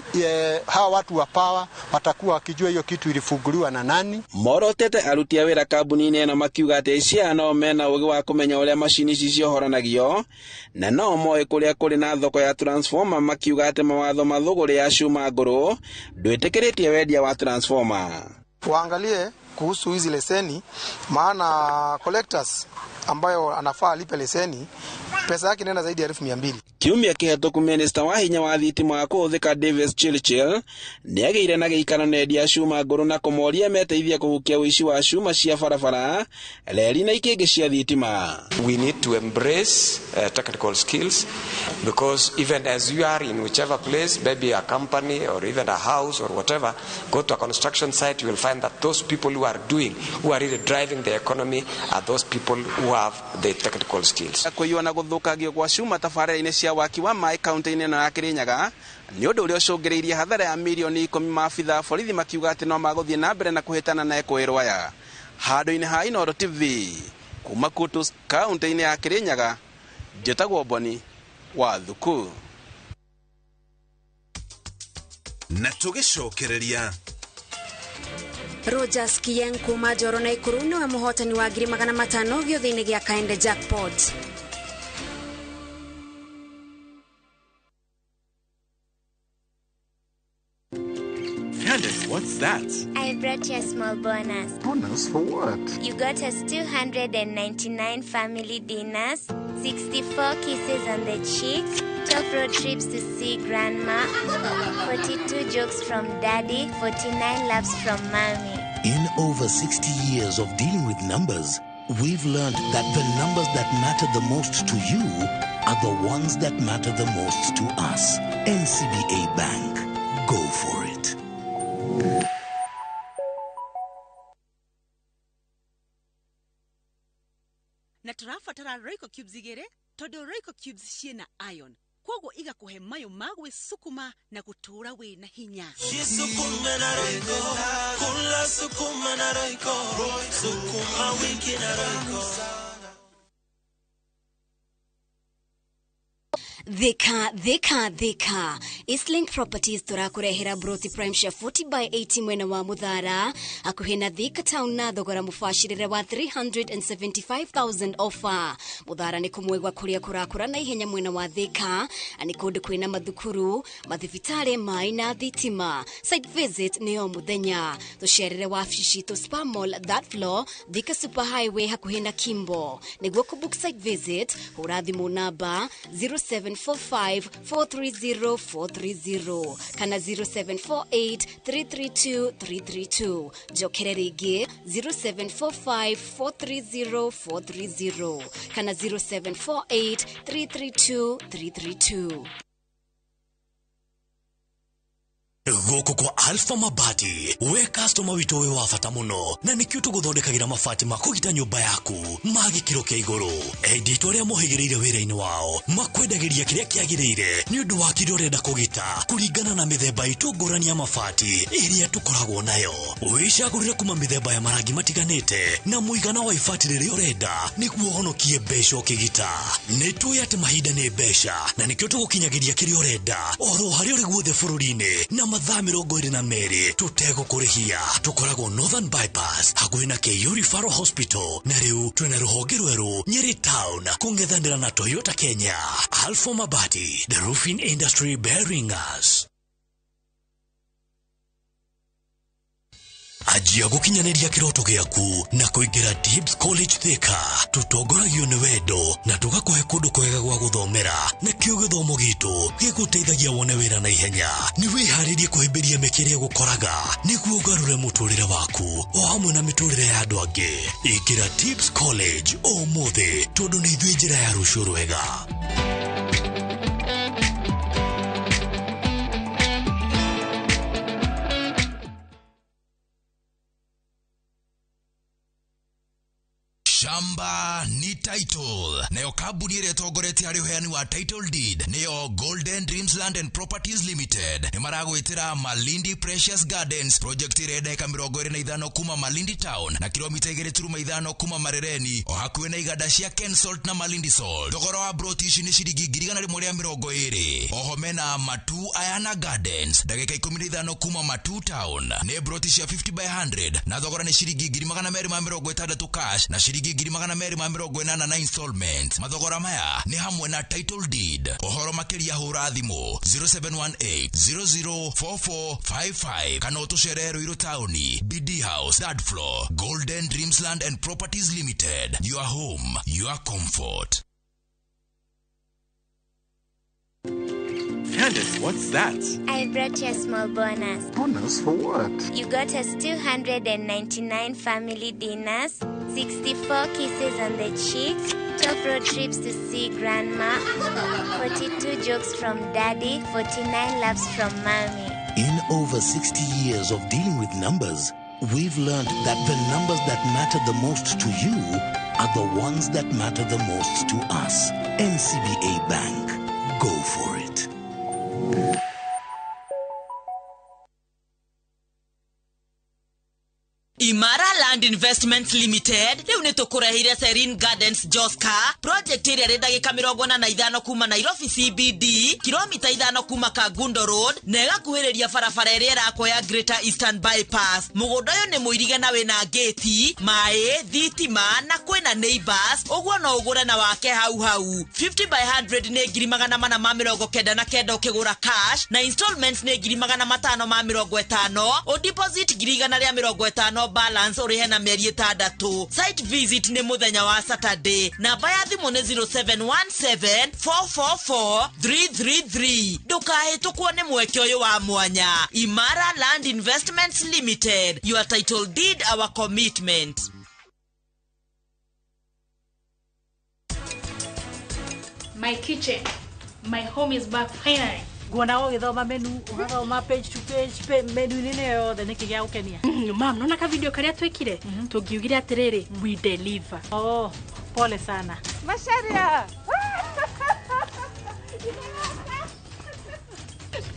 hawa watu wa Power watakuwa wakijua hiyo kitu ilifunguliwa na nani. Morotete aruti a wĩra kambuni-inĩ ĩno makiuga atĩ aici no mena ũgĩ wa kũmenya ũrĩa macini ici ciohoranagio na no moĩ kũrĩa kũrĩ na thoko ya transformer, makiuga atĩ mawatho ma thũgũrĩ ya cuma ngũrũ ndwĩtĩkĩrĩtie wendia wa transformer. Waangalie kuhusu hizi leseni, maana collectors ambayo anafaa alipe leseni pesa yake nenda zaidi ya 200,000. Kiumia kĩhetũku minista wa hinya wa thitima wa kũhũthĩka Davis Chilchil nĩagĩire na gĩikaro na endia cuma ngũrũ na kũmoria meteithie kũhukia ũici wa cuma cia barabara, reri na ikĩngĩ cia thitima. We need to embrace technical skills, because even as you are in whichever place, maybe a company or even a house or whatever, go to a construction site, you will find that those people who are really driving the economy are those people who have the technical skills. Kũiywo na gũthũkangio gwa cuma tabarĩra-inĩ cia waki wa maĩ kaunti-inĩ ĩno ya Kirinyaga nĩ ũndũ ũrĩa ũcũngĩrĩirie hathara ya milioni 10, maabitha borithi makiuga atĩ no magũthiĩ na mbere na kũhĩtana na ekũĩrwo aya. Handũ-inĩ ha INooro TV kuma Kutus kaunti-inĩ ya Kirinyaga, njĩtagwo Boni wa Thuku. Na tũgĩcokereria Rogers Kien kuma Joro na Ikuru niwe mũhotani wa 500,000 gĩothĩ-inĩ gĩa Kaende Jackpot. Candace, what's that? I brought you a small bonus. Bonus for what? You got us 299 family dinners, 64 kisses on the cheek, 12 road trips to see grandma, 42 jokes from daddy, 49 laughs from mommy. In over 60 years of dealing with numbers, we've learned that the numbers that matter the most to you are the ones that matter the most to us. NCBA Bank. Go for it. Na turafatara Royco Cubes igere todo Royco Cubes ciena iron kwogo igakuhe mayo magwe sukuma na gutura we na hinya. Sukuma na roiko, kula sukuma na roiko, sukuma wiki na roiko. Thika Eastlink Properties turakurehera Broti Prime Share 40/80 mwena wa Muthara akuhena Thika Town na thogora mufashirire wa 375,000 offer. Muthara ni kumwegwa kuria kurakura na ihenya mwena wa Thika ani kundu kwina mathukuru mathibitari mai na thitima. Site visit ni o muthenya tusherere wa Fishito Spa Mall that floor Thika Super Highway hakuhena Kimbo. Niguo kubook site visit urathimo namba 0745-430-430 kana 0748-332-332 jokere rigi 0745-430-430 kana 0748-332-332. Goko kwa Alpha Mabati we customer wito we wafata muno na nikyo tuguthondekagira mabati makugita nyumba yaku magikiro kia iguru edito ria mohigireire wira-ini wao makwendagiria kiria kiagirire ni undu wa kirio renda kugita kuringana na mithemba itungurani ya mabati iria tukoragwo nayo wicagurire kuma mithemba ya marangi matiganite na muigana wa ibati riria urenda niguo honokie mbeca ukigita nitwe ati mahinda ni mbeca na nikyo tugukinyagiria kiria urenda oro hari uri guothe bururi-ini na mathaa 22 tutegũkũrĩhia tukoragwo Northern Bypass hakuhĩ na Keio Referral Hospital na rĩu twina rũhonge rwerũ Nyeri Town kũng'ethanĩra na Toyota Kenya. Alpha Mabati, the roofing industry bearing us. Ajia gukinyaniria kiroto giaku na kuingira Dibs College Thika tutongoragio ni wendo na tugakuhe kundu kwega gwa guthomera na kio githomo gitu giguteithagia wone wira na ihenya ni wiharirie kuhimbiria mekiria gukoraga niguo ugarure muturire waku o hamwe na miturire ya andu angi. Ingira Dibs College o mothe tondu ni ithuĩ njira ya rucio rwega. Shamba ni title. Nayo kabuni ile togoreti hari uheani wa title deed. Nayo Golden Dreams Land and Properties Limited. Ni marago itira Malindi Precious Gardens. Project ireda eka 25 kuma Malindi Town. Na kilomita 2.5 kuma Marereni. Ohakuwe na igada cia Ken Salt na Malindi Salt. Togoro wa brotishi ni shiringi 120. Ohomena Matu Ayana Gardens. Dagika 15 kuma Matu Town. Ne brotishi ya 50/100. Na togoro ni shiringi 260 cash. Na shiringi 280 na installment. Mathogora maya ni hamwe na title deed. Ohoro makiria hura thimo 0718-004455 kana utusherero iro tauni BD House, third floor, Golden Dreams Land and Properties Limited. Your home, your comfort. Candace, what's that? I brought you a small bonus. Bonus for what? You got us 299 family dinners, 64 kisses on the cheeks, 12 road trips to see grandma, 42 jokes from daddy, 49 laughs from mommy. In over 60 years of dealing with numbers, we've learned that the numbers that matter the most to you are the ones that matter the most to us. NCBA Bank. Go for it. Imara Land Investments Limited leo nitukurehire Serene Gardens Joska project ĩrĩa rĩ ndagĩka 45 kuma Nairobi CBD kilomita 5 kuma Kagundo Road na ĩgakuhĩrĩria barabara ĩrĩa ĩrakoya Greater Eastern Bypass. Mũgũnda ũyũ nĩ mũirige na wĩna gate maĩ thitima na kwĩna neighbors ũguo no ũgũre na wake hau 50/100 nĩ 499 ũkĩgũra cash na installments nĩ 550 o deposit 150 balance urihe na mieri 6. Site visit ni muthenya wa Saturday. Namba ya thimu ni 0717-444-333. Ndukahĩtũkwo nĩ mweke ũyũ wa mwanya. Imara Land Investments Limited. Your title deed, our commitment. My kitchen. My home is back finally. Guona ugithoma menu, ugathoma page to page, menu nene yothe niki gya ukenia. Mam, nona ka video karia twekire tungiugire atiriri we deliver. Oh, pole sana. Masharia.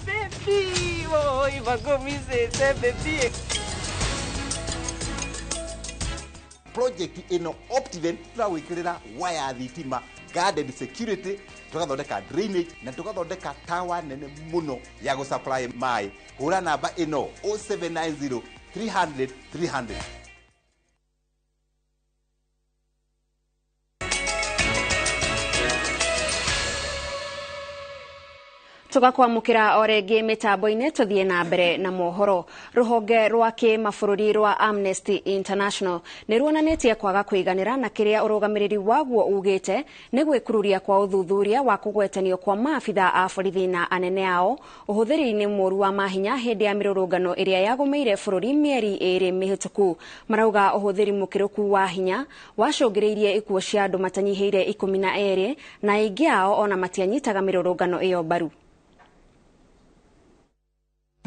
Baby, oi, magomise, baby. Project ino Optiven turawikirira waya thitima, garden security, tugathondeka drainage na tugathondeka tower nene muno ya go supply mai. Hura namba ino 0790 300 300. tugakwamukira orege mitambo-ini tuthie na mbere na mohoro. Ruhonge rwa kimabũrũri rwa Amnesty International niruonanitie kwaga kwiganira na kiria urugamiriri waguo ugite ni gwikururia kwa uthuthuria wa kugwetanio kwa maabitha a borithi na anene ao uhuthiri-ini moru wa mahinya hindi ya mirurungano iria yagumeire bũrũri mieri iri mihituku. Marauga uhuthiri mukiruku wa hinya wacũngĩrĩirie ikuũ cia andu matanyihiire 12 na aingi ao ona matianyitaga mirurungano iyo mbaru.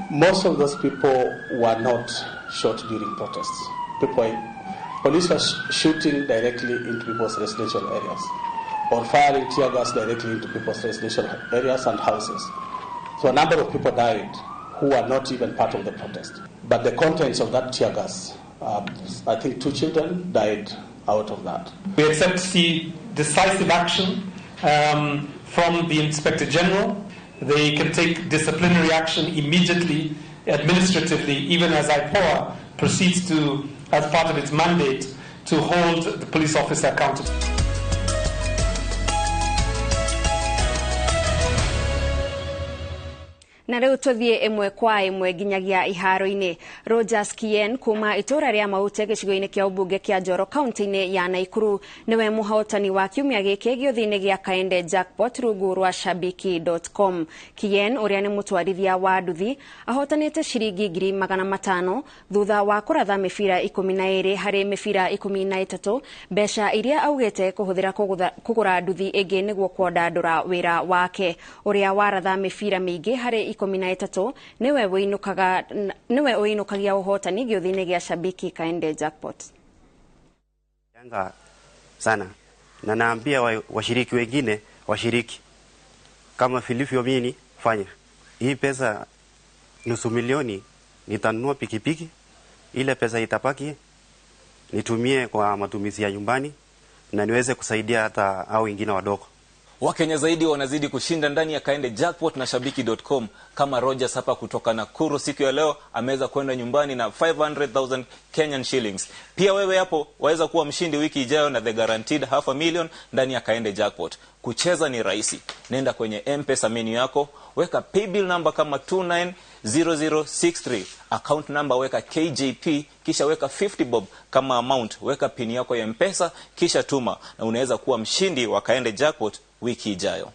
Most of those people were not shot during protests. Police were shooting directly into people's residential areas or firing tear gas directly into people's residential areas and houses. So a number of people died who were not even part of the protest. But the contents of that tear gas, I think 2 children died out of that. We expect to see decisive action from the Inspector General. They can take disciplinary action immediately, administratively, even as IPOA proceeds to, as part of its mandate, to hold the police officer accountable. Na riu tuthie imwe kwa imwe nginyagia iharo-ini. Rogers Kien kuma itura ria Maute gicigo-ini kia ubunge kia Njoro kaunti-ini ya Naikuru niwe muhotani wa kiumia giki giothi-ini gia Kaende Jackpot rungu rwa shabiki.com. Kien uria ni mutwarithia wa nduthi ahotanite ciringi 500,000 thutha wa kuratha mibira 12 hari mibira 13 mbeca iria augite kuhuthira kugura nduthi ingi niguo kuondandura wira wake. Uria waratha mibira mingi hari 13 niwe uinukagia uhotani giothi-ini gia Shabiki Kaende Jackpot. Yanga sana na naambia washiriki wengine washiriki kama vilivyoamini fanya hii pesa 500,000 nitanunua pikipiki, ile pesa itapaki nitumie kwa matumizi ya nyumbani na niweze kusaidia hata hao wengine wadogo. Wakenya zaidi wanazidi kushinda ndani ya Kaende Jackpot na shabiki.com. Kama Rogers hapa kutoka Nakuru siku ya leo ameweza kwenda nyumbani na 500,000 Kenyan shillings. Pia wewe hapo waweza kuwa mshindi wiki ijayo na the guaranteed $500,000 ndani ya Kaende Jackpot. Kucheza ni rahisi. Nenda kwenye M-Pesa menu yako, weka paybill number kama 290063, account number weka KJP, kisha weka 50 bob kama amount, weka pin yako ya M-Pesa kisha tuma na unaweza kuwa mshindi wa Kaende Jackpot wiki ijayo.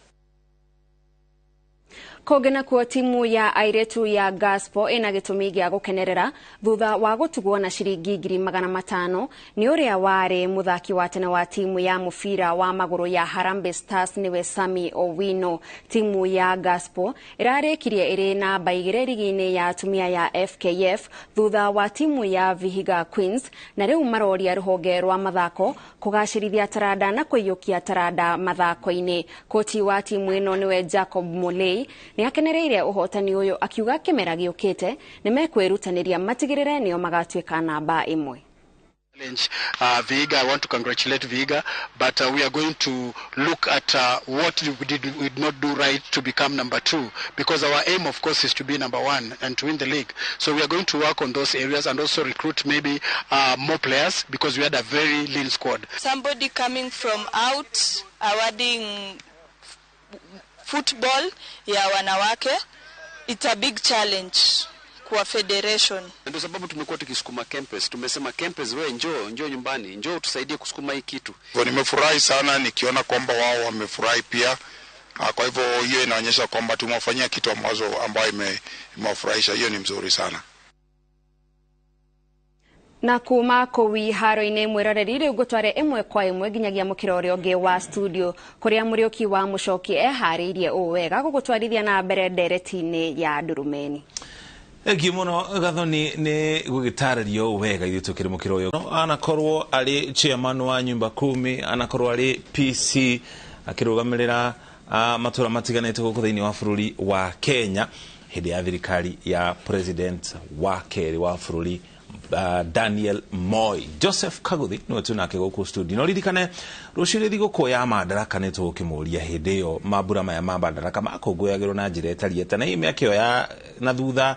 Kogena kuo timu ya airetu ya Gaspo ina gitumi gia gukenerera thutha wa gutugwo na ciringi 500,000 ni uria wari muthaki wa tene wa timu ya mufira wa maguru ya Harambee Stars niwe Sami Owino. Timu ya Gaspo irarekirie iri na baigire ligi-ini ya tumia ya FKF thutha wa timu ya Vihiga Queens na riu maroria ruhonge rwa mathako kugacirithia taranda na kuiyukia taranda mathako-ini. Koti wa timu ino niwe Jacob Mulei ni akenereire uhotani uyu akiuga kimera giukite ni mekwirutaniria matigirire nio magatwika namba 1. Vihiga, I want to congratulate Vihiga, but we are going to look at what we did not do right to become number 2, because our aim of course is to be number 1 and to win the league. So we are going to work on those areas and also recruit maybe more players, because we had a very lean squad. Somebody coming from out awarding football ya wanawake, it's a big challenge kwa federation. Ndio sababu tumekuwa tukisukuma campus. Tumesema campus, wewe njoo nyumbani, njoo tusaidie kusukuma hii kitu. Nimefurahi sana nikiona kwamba wao wamefurahi pia. Kwa hivyo hiyo inaonyesha kwamba tumewafanyia kitu ambayo imewafurahisha. Hiyo ni mzuri sana. Na kuma kuwi haro-ini mwiroreri riu gutware imwe kwa imwe nginyagia mukiro uria ungi wa studio kuria murioki wa mucoki ehariirie wega gugutwarithia na mbere ndereti-ini ya Ndurumeni. Muno gathoni ni gugitarario wega ithu tukiri mukiro uyu anakorwo ari chairman wa nyumba 10, anakorwo ari PC akirugamirira matura matiganite guku thiini wa bururi wa Kenya hindi ya thirikari ya president wa keri wa bururi Daniel Moi. Joseph Kaguthi no tunake guku studio no ririkane ruciri thiguku ya madaraka ni tukimuria hindi yo mambura maya ma madaraka makunguyagirwo na njira etariete na imiakio ya na thutha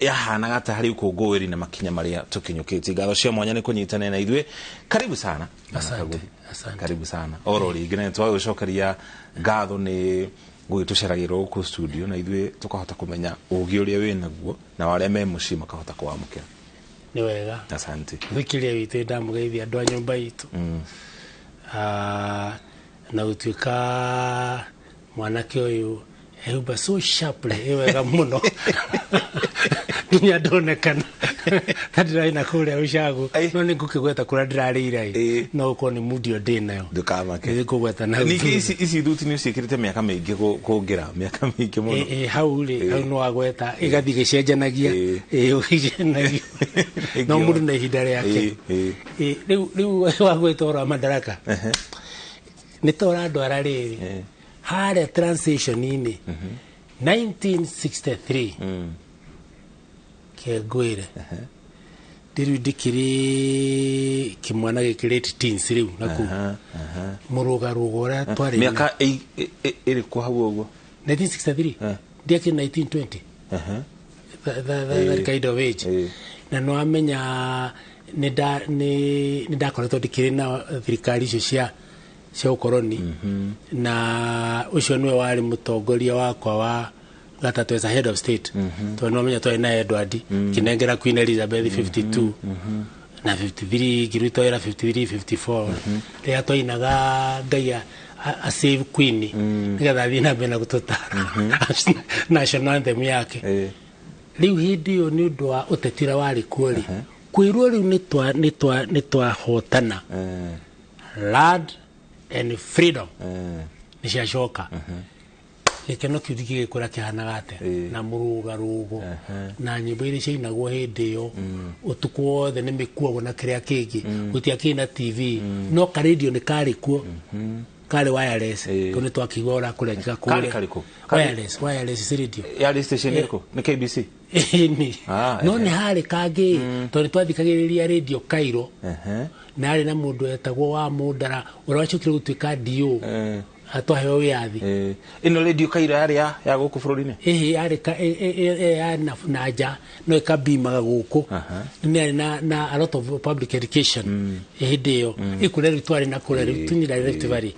yahanaga ta hari ukungwiri na makinya maria tukinyukiti ngatho cia mwanya ni kunyitana na ithwe. Karibu sana. Asante. Karibu sana orori ngene twagucokeria ngatho ni gugituceragirwo guku studio na ithwe tukahota kumenya ugi uria winaguo na wale me muci makahota kwamukira. Ni wega. Asante. Wikiria witu ndamugeithia andu a nyumba itu. Na utuika mwanake uyu ehumba so sharply wega muno. Nginya ndonekana kadira ina kuria ushagu no ningukigweta kura ndirarira no uko ni mudio ndinayo ndukamake ningukugweta na niki isi thuti ni uciikirite miaka mingi kungira miaka mingi muno hau no agweta igathi gicenjanagia ugicenagia no mundu na ihinda riake riu wagweta ora madaraka ni tora andu arariri hare transition ini 1963 kegwire ndiru dikiri kimwana gekirete teens riu naku muruga rugora twari miaka iri kwa hau ugo 1963 ndiaki 1920 that kind of age na no amenya ndakoretwo ndikiri na thirikari icio cia ukoroni na ucio niwe wari mutongoria wakwa wa gatatu as a head of state to no menya to na Edward kinengera Queen Elizabeth 52 na 53 giruto era 53 54 ria to inaga gaya a save queen nigatha thina bena gututara national anthem yake riu hindi yo ni undu wa utetira wari kuori kwirwo riu ni twa hotana land and freedom ni cia shoka ikeno kiuthiki gikura kihanagate na muruga rugo na nyimbo iri ciinagwo hindi yo utuku wothe ni mikuo na kiria kingi gutia kina TV no ka radio ni kari kuo kale wireless kone twakigwa ora kurenga kule wireless radio ya station iriko ni KBC ni no ni hali kage to ni twathikagiriria radio Cairo na ari na mundu etagwo wa mundara urachukire gutuika dio atwaheyo wiathi ino radio Cairo ya guku bururi-ini ari na ja no ikabimaga guku ni na a lot of public education hindi yo ikureri twari na kureri tunyi direct bari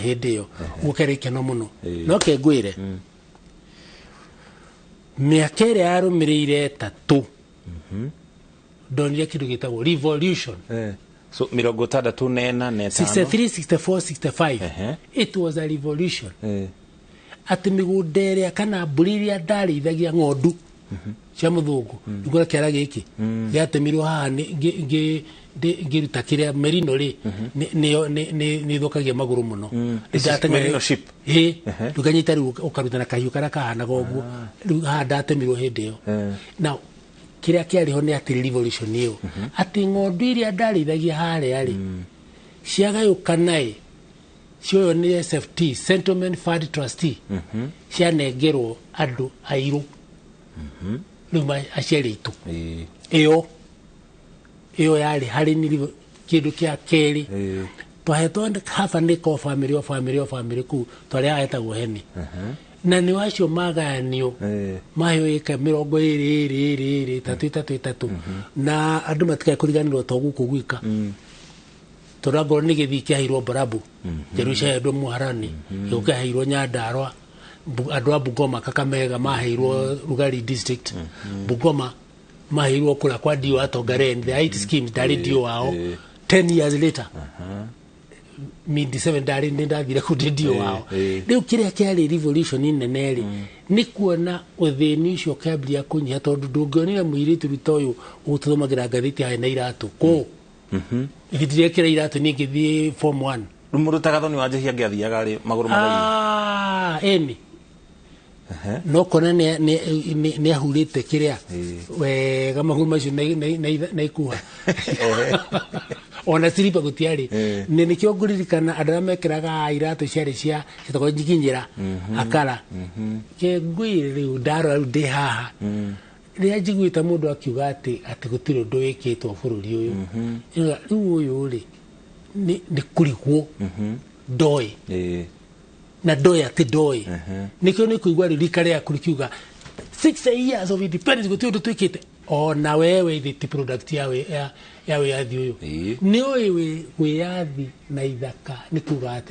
hindi yo gukereke no muno no kegwire miakere yarumirire tatu donire kindu gitagwo revolution so mirongo tandatu nena 63 64 65 it was a revolution ati migundere kana mburiria ndarithagia ng'ondu cia muthungu ngora kiara giki giatemirwo haha ngiruta kiria merino ri ni thukagia maguru muno merino ship ndukanyita riu ukaruta na kahiu kara kahana goguo riu haha ndatemirwo hindi yo now kiria kiariho ni ati revolution iyo ati ng'ondu iria ndarithagia haria ri ciagayukanae cio ni SFT Settlement Fund Trustee cianengerwo andu airu numa aciari itu iyo yari hari ni kindu kia keri twahetwo hafa ni ko family ku twaria aetagwo heni na ni wacio magayanio mayo ika 20 33 na andu matikae kuriganirwo to guku gwika turagoro ni githi kiahirwo Borabu Jerusha andu muharani gukahirwo Nyandarua andu a Bungoma Kakamega mahirwo Rugari district Bungoma mahirwo kula kwa dio atongaren the IT schemes dari dio wao 10 years later mid 7 dari ndathire ku dio wao riu kiria kiari revolution ineneri ni kuona uthini ucio kablia kunyia tondu ndungionira muiritu rutoyu ututhumagira ngathiti hai na iratu ko igithire kira iratu ni ngithie form 1 rumurutaga thoni wanje hia ngiathiaga ri maguru magai eni no kona ne ahurite kiria wega maguru macio na ikuha ona silipa gutiari ne nikyo nguririkana andara mekiraga iratu ciari cia citako njikinyira akara ke ngwire riu ndaro ndi haha ria njiguita mundu akiuga ati gutiro ndu wikitwo bururi uyu riu uyu ri ni kurigwo ndoi na ndoi ati ndoi nikyo ni kuigwa ririka ria kurikiuga 6 years of independence gutiro ndu twikite ona wewe ithi product ya wiyathi uyu ni oiwe wiyathi na ithaka ni kuga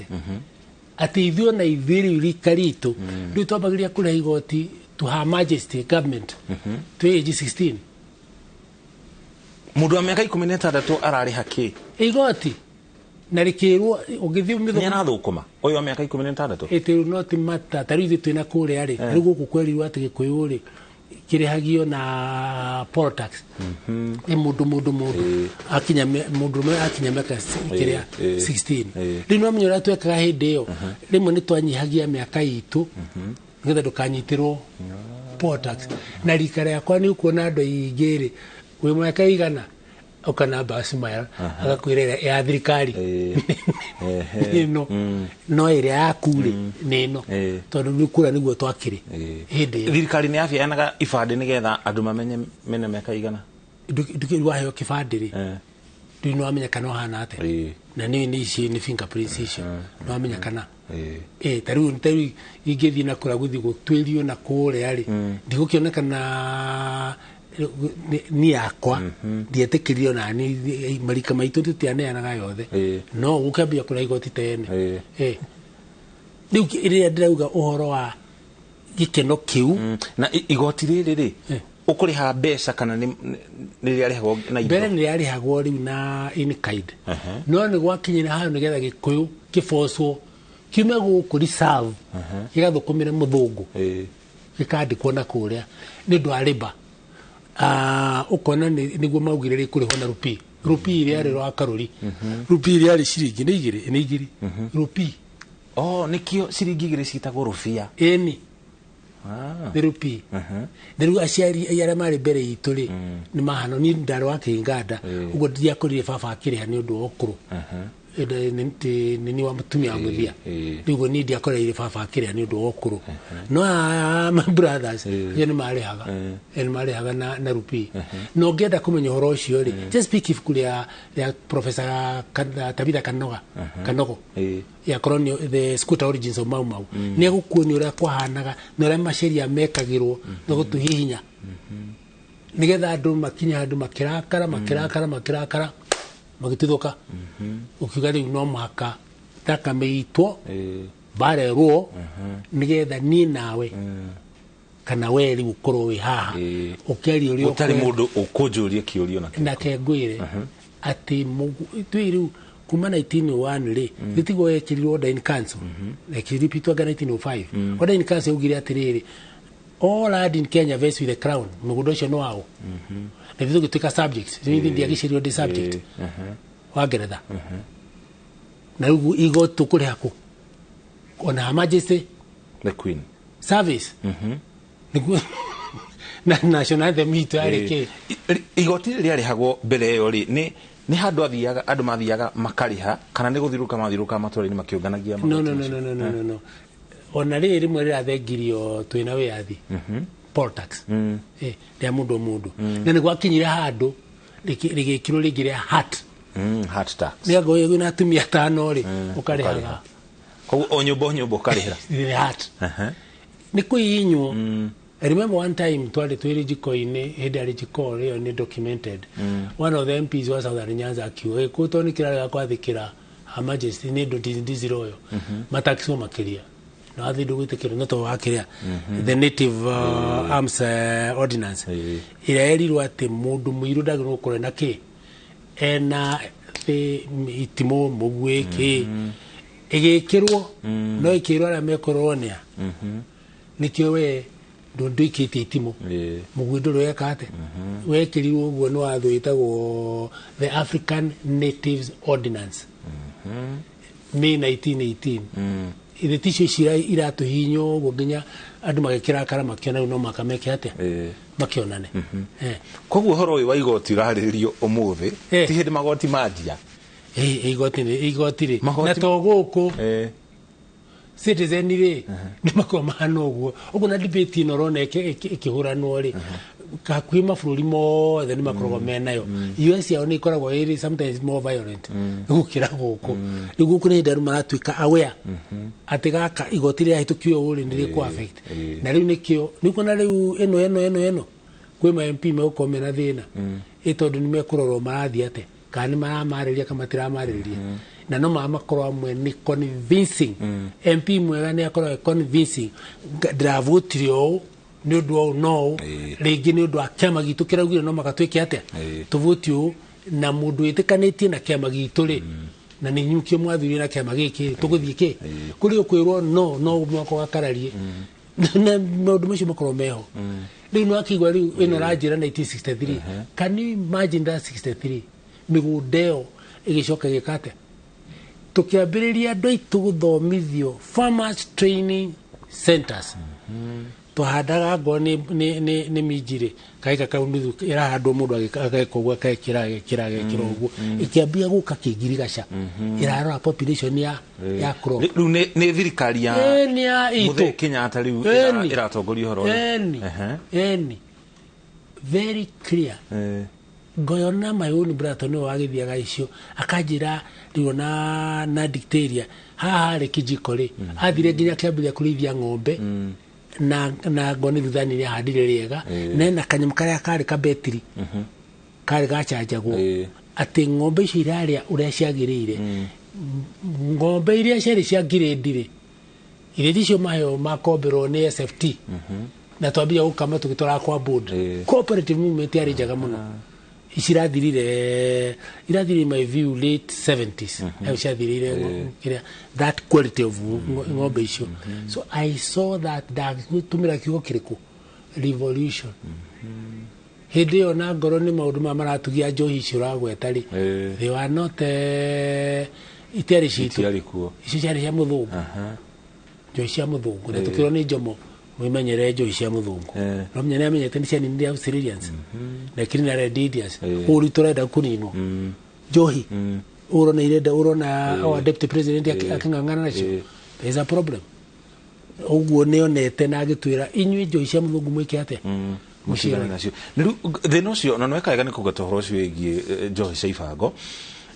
ati ithio na ithiri rika ritu riu twambagiria kuria igoti to Her Majesty government to age 16 mundu wa miaka 16 arari haki igoti na rikirwo ugithio mitho ni arathukuma uyu wa miaka 16 it will not matter tarithi twina kure ari rigu kukwerirwo ati gikuyu ri kirihagio na poll tax mundu akinya mundu akinya miaka kiria 16 rino mnyora twekaga hindi yo rimwe ni twanyihagia miaka itu ngetha dukanyitirwo poll tax na rikara yakwa ni ukuona andu igiri we mwaka igana ukana basi maya agakwirera ya thirikari no ire yakure nino tondu nikura niguo twakiri hindi thirikari ni afya yanaga ifande nigetha andu mamenye mena miaka igana ndukirwa hayo kifande ri ndino amenya kana hana ate na ni fingerprints icio no amenya kana tariu ingithi na kura guthi gutwirio na kure ari ndigukionekana ni yakwa ndietikirio na ni marika maitu tutianeanaga yothe no gukambia kura igoti tene riu iria ndirauga uhoro wa gikeno kiu na igoti riri ri ukuriha mbeca kana ni riarihagwo na indo mbere ni riarihagwo riu na in kind no ni gwakinyira hayo nigetha gikuyu kibocwo kiume guku reserve gigathukumire muthungu gikandikwo na kuria ni ndwariba ukona niguo maugire kuriho na rupi iria ri rwa karuri rupi iria ri ciringi ni igiri rupi nikio ciringi igiri citagwo rufia ni rupi ndiru aciari yara mari mbere itu ri ni mahano ni ndaro wa kinganda ugo ndiakorire baba akiriha ni undu okuru ni wa mutumia wa muthia riu ni ndiakorire baba akiriha ni undu okuru no my brothers ni marihaga na rupi no ngenda kumenya horo ucio ri just speak if kuria ya professor Tabitha Kanogo ya colonial the school origins of Mau ni agukuoni uria kwahanaga na uria maceria mekagirwo no gutuhihinya nigetha andu makinya andu makirakara magitithuka ukiuga riu no muhaka takameitwo barerwo nigetha ni nawe kana we riu ukorwo wi haha ukiaria uria utari mundu ukunjuria kiurio na kengwire ati twiru kuma 1901 ri gitigo ekirirwo order in council ekiripitwa 1905 order in council ugire atiriri all land in Kenya vests with the crown mugundo cio no wao na vithu gituika subjects ni ndia gicirio di subject wa Ngeretha na rugu igo tukuri haku ona Her Majesty the Queen service na national anthem itu arike igoti riarihagwo mbere yo ri ni handu athiaga andu mathiaga makariha kana ni guthiruka matũra-inĩ makiunganagia no ona riri rimwe rirathengirio twina wiyathi poll tax ria mundu na ni gwakinyire handu rigikirwo rigire hat tax ni agoye gwina atumia tano ri ukarihaga koguo nyumba ukarihira hat ni kuinywo I remember one time twari jiko-ini hindi ari jiko rio ni documented one of the MPs was Southern Nyanza akiuga kuto ni kirara kwathikira Her Majesty ni ndo ndiziro yo mataxi makiria no athindu gwitikira no to wakiria the native arms ordinance ira erirwo ati mundu muiru ndagirwo kurena ki ena itimo mugwiki igikirwo no ikirwo ara mekoronia nikio we ndu ikite itimo mugwinduro yakate wekirirwo uguo no athwitagwo the African Natives Ordinance May 1918 ithe ticio icira iratuhinyo guginya andu magekira kara makiona no makameke atia makionane koguo horo uyu wa igoti urariririo umuthi ti hindi magoti mandia igoti ri na to guku citizen ri ni makoma hano uguo na debate no rona ikihuranwo ri kakwi mabũrũri mothe nĩ makoragwo menayo US yao nĩ ikoragwo ĩrĩ sometimes more violent gũkĩra gũkũ rĩu gũkũ nĩ ndaru maratuĩka aware atĩ gaka igoti rĩa hĩtũkio ũrĩ nĩ rĩkũ affect na rĩu nĩkĩo nĩ kuona rĩu ĩno kwĩ ma MP megũkorwo mena thĩna tondũ nĩ mekũrorwo marathiĩ atĩa kana nĩ maramarĩria kana matiramarĩria na no makorwo amwe nĩ convincing MP mwega nĩ akorwo convincing ndravotire ũũ nĩ ũndũ wa no rĩngĩ nĩ ũndũ wa kĩama gitũ kĩraugire no magatuĩke atĩa tũvoti ũũ na mũndũ wĩtĩkanĩtie na kĩama gitũ rĩ na nĩ nyukio mwathurire na kĩama gĩkĩ tũgũthiĩ kĩ kũrĩ ũkwĩrwo no mwako gakararie na maũndũ macio makorwo meho rĩu nĩ wakĩigua rĩu ĩno ranjĩra 1963 can you imagine that 63 mĩgũnda ĩyo ĩgĩcoka gĩka atĩa tũkĩambĩrĩria andũ aitũ gũthomithio farmers training centers twahandaga ngo nĩ minjire kaika kau nuthu irahandwo mundu ageka ũguo agekĩra ũguo ikiambia gũka kĩngirigaca irarora population ya crop rĩu nĩ thirikari ya Mũthee Kenyatta rĩu iratongoria horo eni very clear ngoyona my own brother no wagithiaga icio akanjira rĩu na dictaria haha rĩ kijiko rĩ athire nginya kĩambia kũrĩithia ng'ombe na ngoni thani ni handire riega na kanyam karia kari ka betri kari gachanjagwo ati ng'ombe icio iraria uria ciagirire ng'ombe iria ciari cia grade ri ile icio mayo makombero ni SFT na twambia gukama tugitora kwa board cooperative movement yari njaga muno irathirire my view late 70s irathirire that quality of ng'ombe icio so I saw that tumira kiugo kiriku revolution hindi yo na ngoro ni maundu maratugia njohi icio ragweta ri they were not itiari citu icio ciari cia muthungu njohi cia muthungu na tukirwo ni njomo mwimenyere njohi cia muthungu no menya amenyete ni cia nini Australians na kirina red Indians uri turenda kunino njohi urona irenda urona our deputy president akingangana nacio there is a problem uguo nionete na agitwira inyui njohi cia muthungu mwike ate mushira nacio thino cio no wekaga ni kugata horo cio igie njohi cia ibango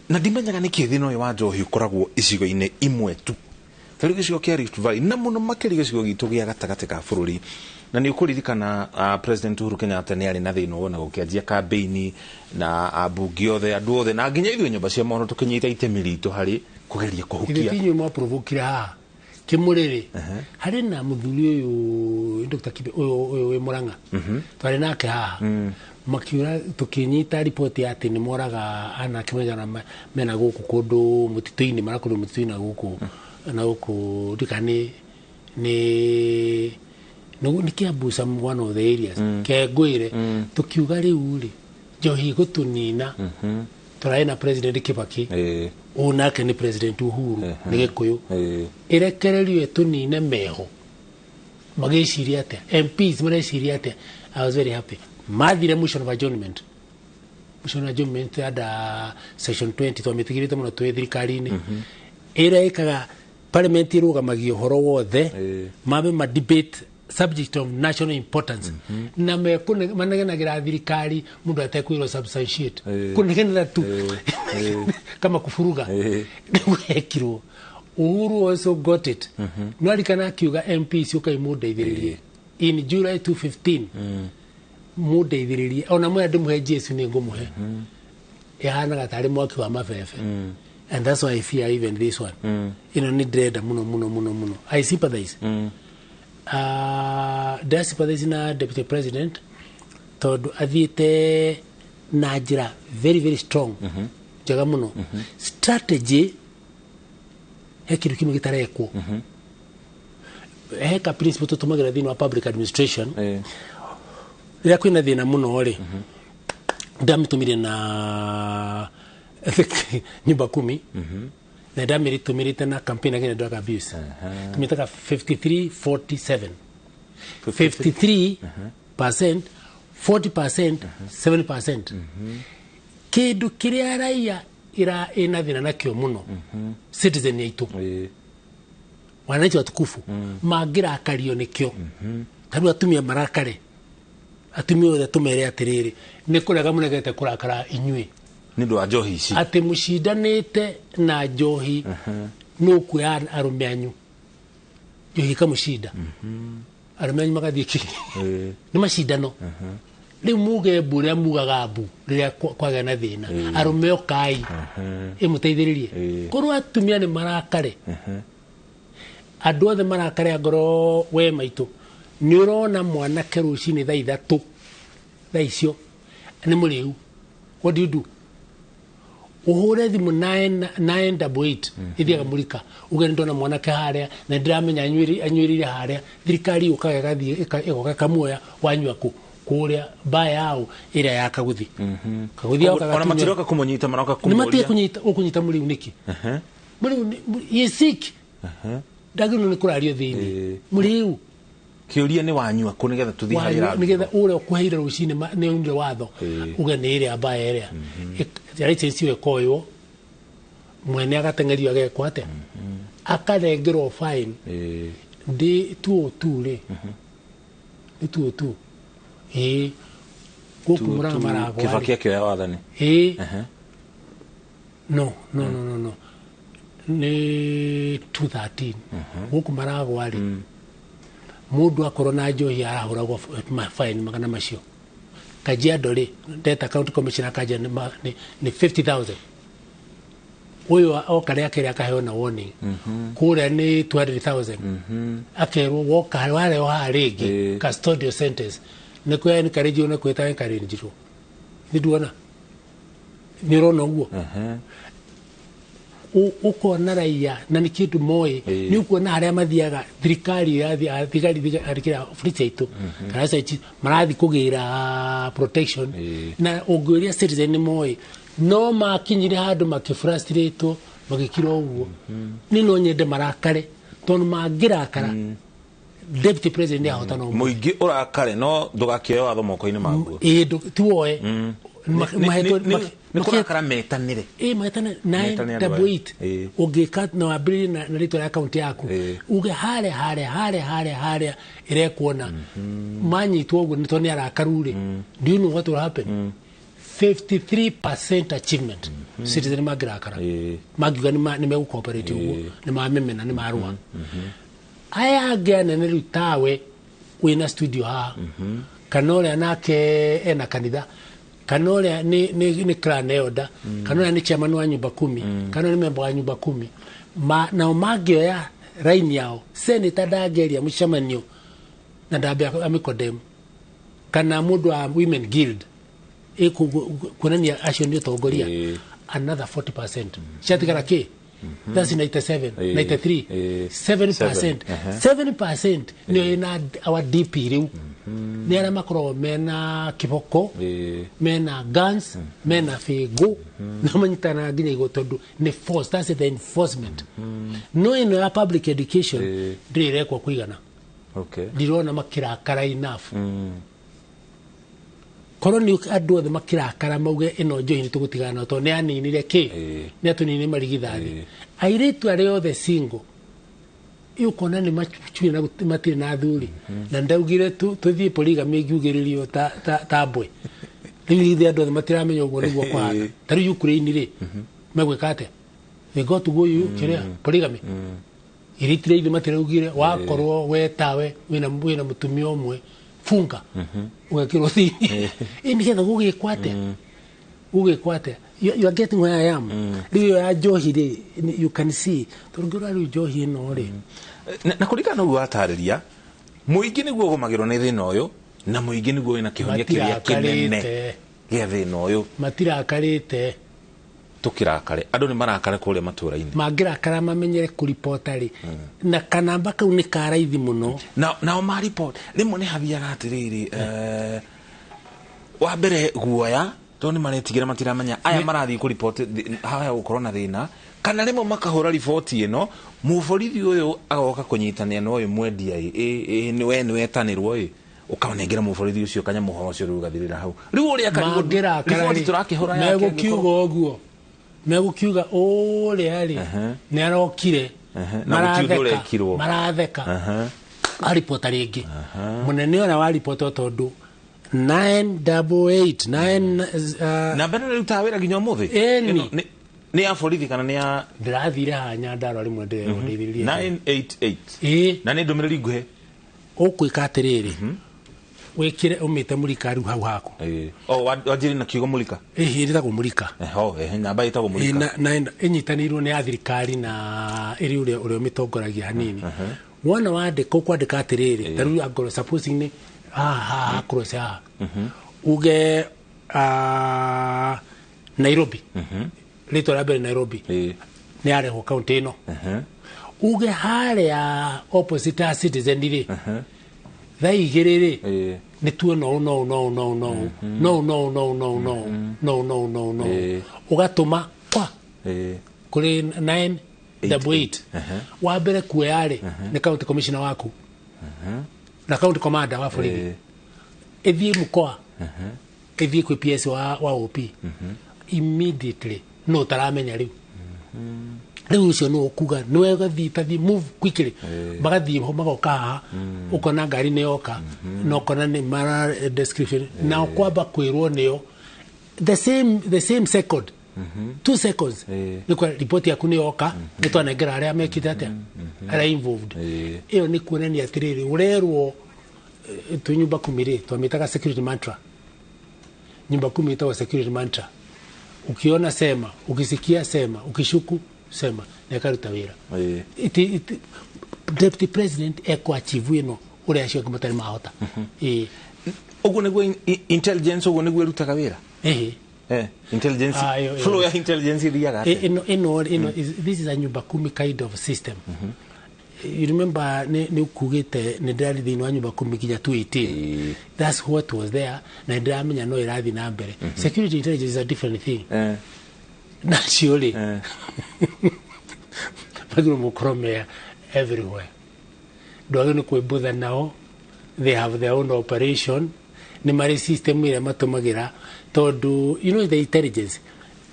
na ndimenyaga ni kithino uyu wa njohi ukoragwo icigo-ine imwe tu tari gicigo kia Rift Valley na muno makiri gicigo gitu gia gatagati ka bururi na ni ukuririkana President Uhuru Kenyatta ni ari na thino wona gukianjia campaign na abungi othe andu othe na nginya ithuĩ nyumba cia mono tukinyita itemi ritu hari kugeria kuhukia ithinyu mwa provokira ha kimuriri hari na muthuri uyu Dr. Kibe uyu we Murang'a twari nake ha makiura tukinyita report ya ati ni moraga ana kimenya mena guku kundu mutito-ini marakundu mutito-ini guku na huko dikani ni kiambusa one of the areas kegwire tukiuga riu ri njohi gutunina turai na president Kibaki unake ni president Uhuru ni Gikuyu irekererio tunine meho magiciria ate MPs mareciria ate I was very happy mathire motion of adjournment ada section 20 twametigirite muno twe thirikari-ini ira ikaga parliament irugamagio horo wothe mabe ma debate subject of national importance na manegenagira thirikari mundu atekwirwo substantiate kunegenera tu kama kufuruga gwekirwo Uhuru also got it no alikana akiuga MPs ukaimudeithiririe in July 2015 mudeithiririe ona mwe ndimuhe Jesu ni ngumuhe yahana gatari mwaki wa mafefe and that's why I fear even this one ni dread muno I sympathize I sympathize na deputy president tondu athiite na njira very very strong jaga muno strategy hekiru kimwe gitarekwo heka principle tutumagira thini wa public administration ria kwina thina muno ri ndamitumire na nyumba 10 na ndamĩrĩtũmĩrĩte na campaign against drug abuse tũmĩtaga 53-47 53% 40% 7% kĩndũ kĩrĩa raia ina thina nakio muno citizen yaitũ wananchi watukufu mangĩrakario nĩkĩo tarĩu atumia marakare atumia othe tũmere atĩrĩrĩ nĩ kũrega mũnegete kũrakara inyuĩ nĩ ũndũ wa njohi ici atĩ mũcindanĩte na njohi nĩ ũkuoya arũme anyu njohi kamũcinda arũme anyu magathiĩ kĩ nĩ macindano rĩu muge mbũrĩa mugaga mbu rĩrĩa kwagĩa na thĩna arũme okai ĩmũteithĩrĩrie korwo atumia nĩ marakare andũ othe marakare ngoro we maitũ nĩ ũrona mwanake rũcinĩ thaa 3 thaa icio nĩ mũrĩu what do you do ũhũre thimũ 988 ithiaga mũrika uge nĩ ndona mwanake harĩa na ndĩramenya anyuĩrire harĩa thirikari ĩgoka kamuoya wanyua kũrĩa mbaya yao ĩrĩa ya kaguthi kaguthi yao ona matiroka kũmũnyita maroka kũmũria nĩmatige kũnyita mũrĩu nĩkĩ mũrĩu ye sick ndagĩrĩirwo nĩ kũrario thĩinĩ mũrĩu kĩũria nĩ wanyua kũ nĩgetha tũthiĩ harĩa nĩgetha ũrĩa ũkũheire rũcinĩ nĩ umire watho uge nĩ ĩrĩa mbaya ĩrĩa license ĩyo ĩkoywo mwene agateng'erio agekwo atĩa akarengerwo fine ndĩ 202 rĩ 202 gũkũ Mũrang'a maragwa Kĩbakĩ akĩoya wathani no nĩ 213 gũkũ maragwa rĩ mũndũ akorwo na njohi arahũragwo fine magana macio Kajiado rĩ Delta County Commissioner Kajiado nĩ 50,000 ũyũ oka rĩa kĩrĩa akaheo na warning kũrĩa nĩ 200,000 akerwo woka wale wa rĩngĩ custodial sentence nĩ kuya encourage na kweta encourage nĩ nduona nĩ rona ũguo ukona raia na nĩ kĩndũ moĩ nĩ ukuona harĩa mathiaga thirikari arikira ofisi yaitũ kana saichi marathi kũgĩra protection na ũngĩũria citizen nĩ moĩ no makinyire handũ makĩfrustrate magĩkira ũguo nĩ no nyende marakare tondũ mangĩrakara deputy president ahota no mũingĩ ũrakare no ndũgakĩoe watho moko-inĩ maguo tuoe nĩ kũrakara metanĩre metanĩre 988 ũngĩka na wambĩrĩrie na rĩtwa rĩa akaunti yaku uge harĩa ĩrekuona manyitwo ũguo nĩ tondũ nĩ arakaru rĩ do you know what will happen 53% achievement citizen mangĩrakara mangiuga nĩ megũcooperate ũguo nĩ mamemena nĩ marũa aya angĩ anene rĩu tawe wĩna studio haha kana ũrĩa nake ena kanitha kana ũrĩa nĩ clan elder kana ũrĩa nĩ chairman wa nyumba 10 kana nĩ member wa nyumba 10 nao mangĩoya raini yao senator ndangĩaria mũcemanio na ndambe amĩkondemu kana mũndũ wa women guild kuonania acio nĩ ũtongoria another 40% ciatigara kĩ that's 97 93 7% nĩ ĩna our DP rĩu nĩ arĩa makoragwo mena kĩboko mena guns mena fĩngũ na manyitana nginya igũrũ tondũ nĩ force that's the enforcement no ĩno ya public education ndĩrĩ ĩrekwo kũigana ndirona makĩrakara enough korwo nĩ andũ othe makĩrakara mauge ĩno njohi nĩ tũgũtigana nayo tondũ nĩ aninire kĩ nĩ atũninire marigithathi airĩtu arĩa othe single ũkona nĩ macuire na matirĩ na athuri na ndaugire tũthiĩ polygamy ngiugĩrĩrio ta mbwe rĩu ithe andũ othe matiramenya ũguo nĩguo kwahana ta rĩu Ukraine rĩ megwĩka atĩa they got to go kĩrĩa polygamy iritire ithe matiraugire wakorwo we tawe wĩna mũtumia ũmwe funga ugekĩrwo thĩinĩ nĩgetha gũgĩkwo atĩa you are getting where I am rĩu ya njohi rĩ you can see tondũ ngĩrora rĩu njohi ĩno rĩ na kũringana ũguo watarĩria mũingĩ nĩguo ũgũmagĩrwo nĩ thĩna ũyũ na mũingĩ nĩguo wĩna kĩhonia kĩrĩa kĩnene gĩa thĩna ũyũ matirakarĩte tũkĩrakare andũ nĩ marakare kũrĩa matũũra-inĩ mangĩrakara mamenyere kũripota rĩ na kanamba kau nĩ karaithi mũno nao maripoti rĩmwe nĩ hathiaga atĩrĩrĩ wa mbere guoya tondũ nĩ maretigĩra matiramenya aya marathiĩ kũripoti haya gũkorwo na thĩna kana rimo makahora riboti ino muborithi uyu agoka kunyitania no uyu mwendia ni wetanirwo ukaonengera muborithi ucio kanya muhoro ucio rugathirira hau riu uria karibu riboti turakihora yake megukiuga oguo megukiuga uria ri ni arokire maratheka aripota ringi munene ora wa ripota tondu 988 na bana riu tawira ginya muthi ni ya borithi kana ni ya ndirathire hanya ndaro rimwe ndeithiririe 988 na ni ndumiriri nguhe ukwika atiriri wikire umite mulika riu hau haku wajiri na kiugo mulika rita kumulika namba ita kumulika na inyitanirwo ni ya thirikari na iri uria mitongoragia hanini wona wande kwandika atiriri taru agoro supposing ni cross uge Nairobi rito la Nairobi ni areho county ino uge hale ya opposite citizen dire thaigiriri ni tuo no ugatuma kwa kuri 988 wa mbere kueare ni county commissioner waku na county commander wa borithi ethie mukoa ethie kwi PS wa OP immediately no taramenya riu riu ucio no kuga no gathi move quickly bagathi ho magoka ukona ngari ne yoka no kona ni mara description na kwamba kwirwo niyo the same second 2 seconds ni kwa report yaku ni yoka ni twanengera aria mekite atia aria involved iyo ni kuonania atiriri urerwo tu nyumba kumire twamitaga security mantra nyumba kumita wa security mantra ukiona sema ukisikia sema ukishuku sema nekaruta wira deputy president eko achieve ino uri acio kumutari mahota ugu negwe intelligence ugu negwe rutaga wira intelligence flow ya intelligence iriaga this is a nyumba kumi kind of system you remember ni ukugite ni ndari thini wa nyumba kumi kinya 218 that's what was there na ndamenya no irathi na mbere security intelligence is a different thing naturally bagiro mukromea everywhere dogo ni kuibutha nao they have their own operation ni mari system ile matumagira tondu you know the intelligence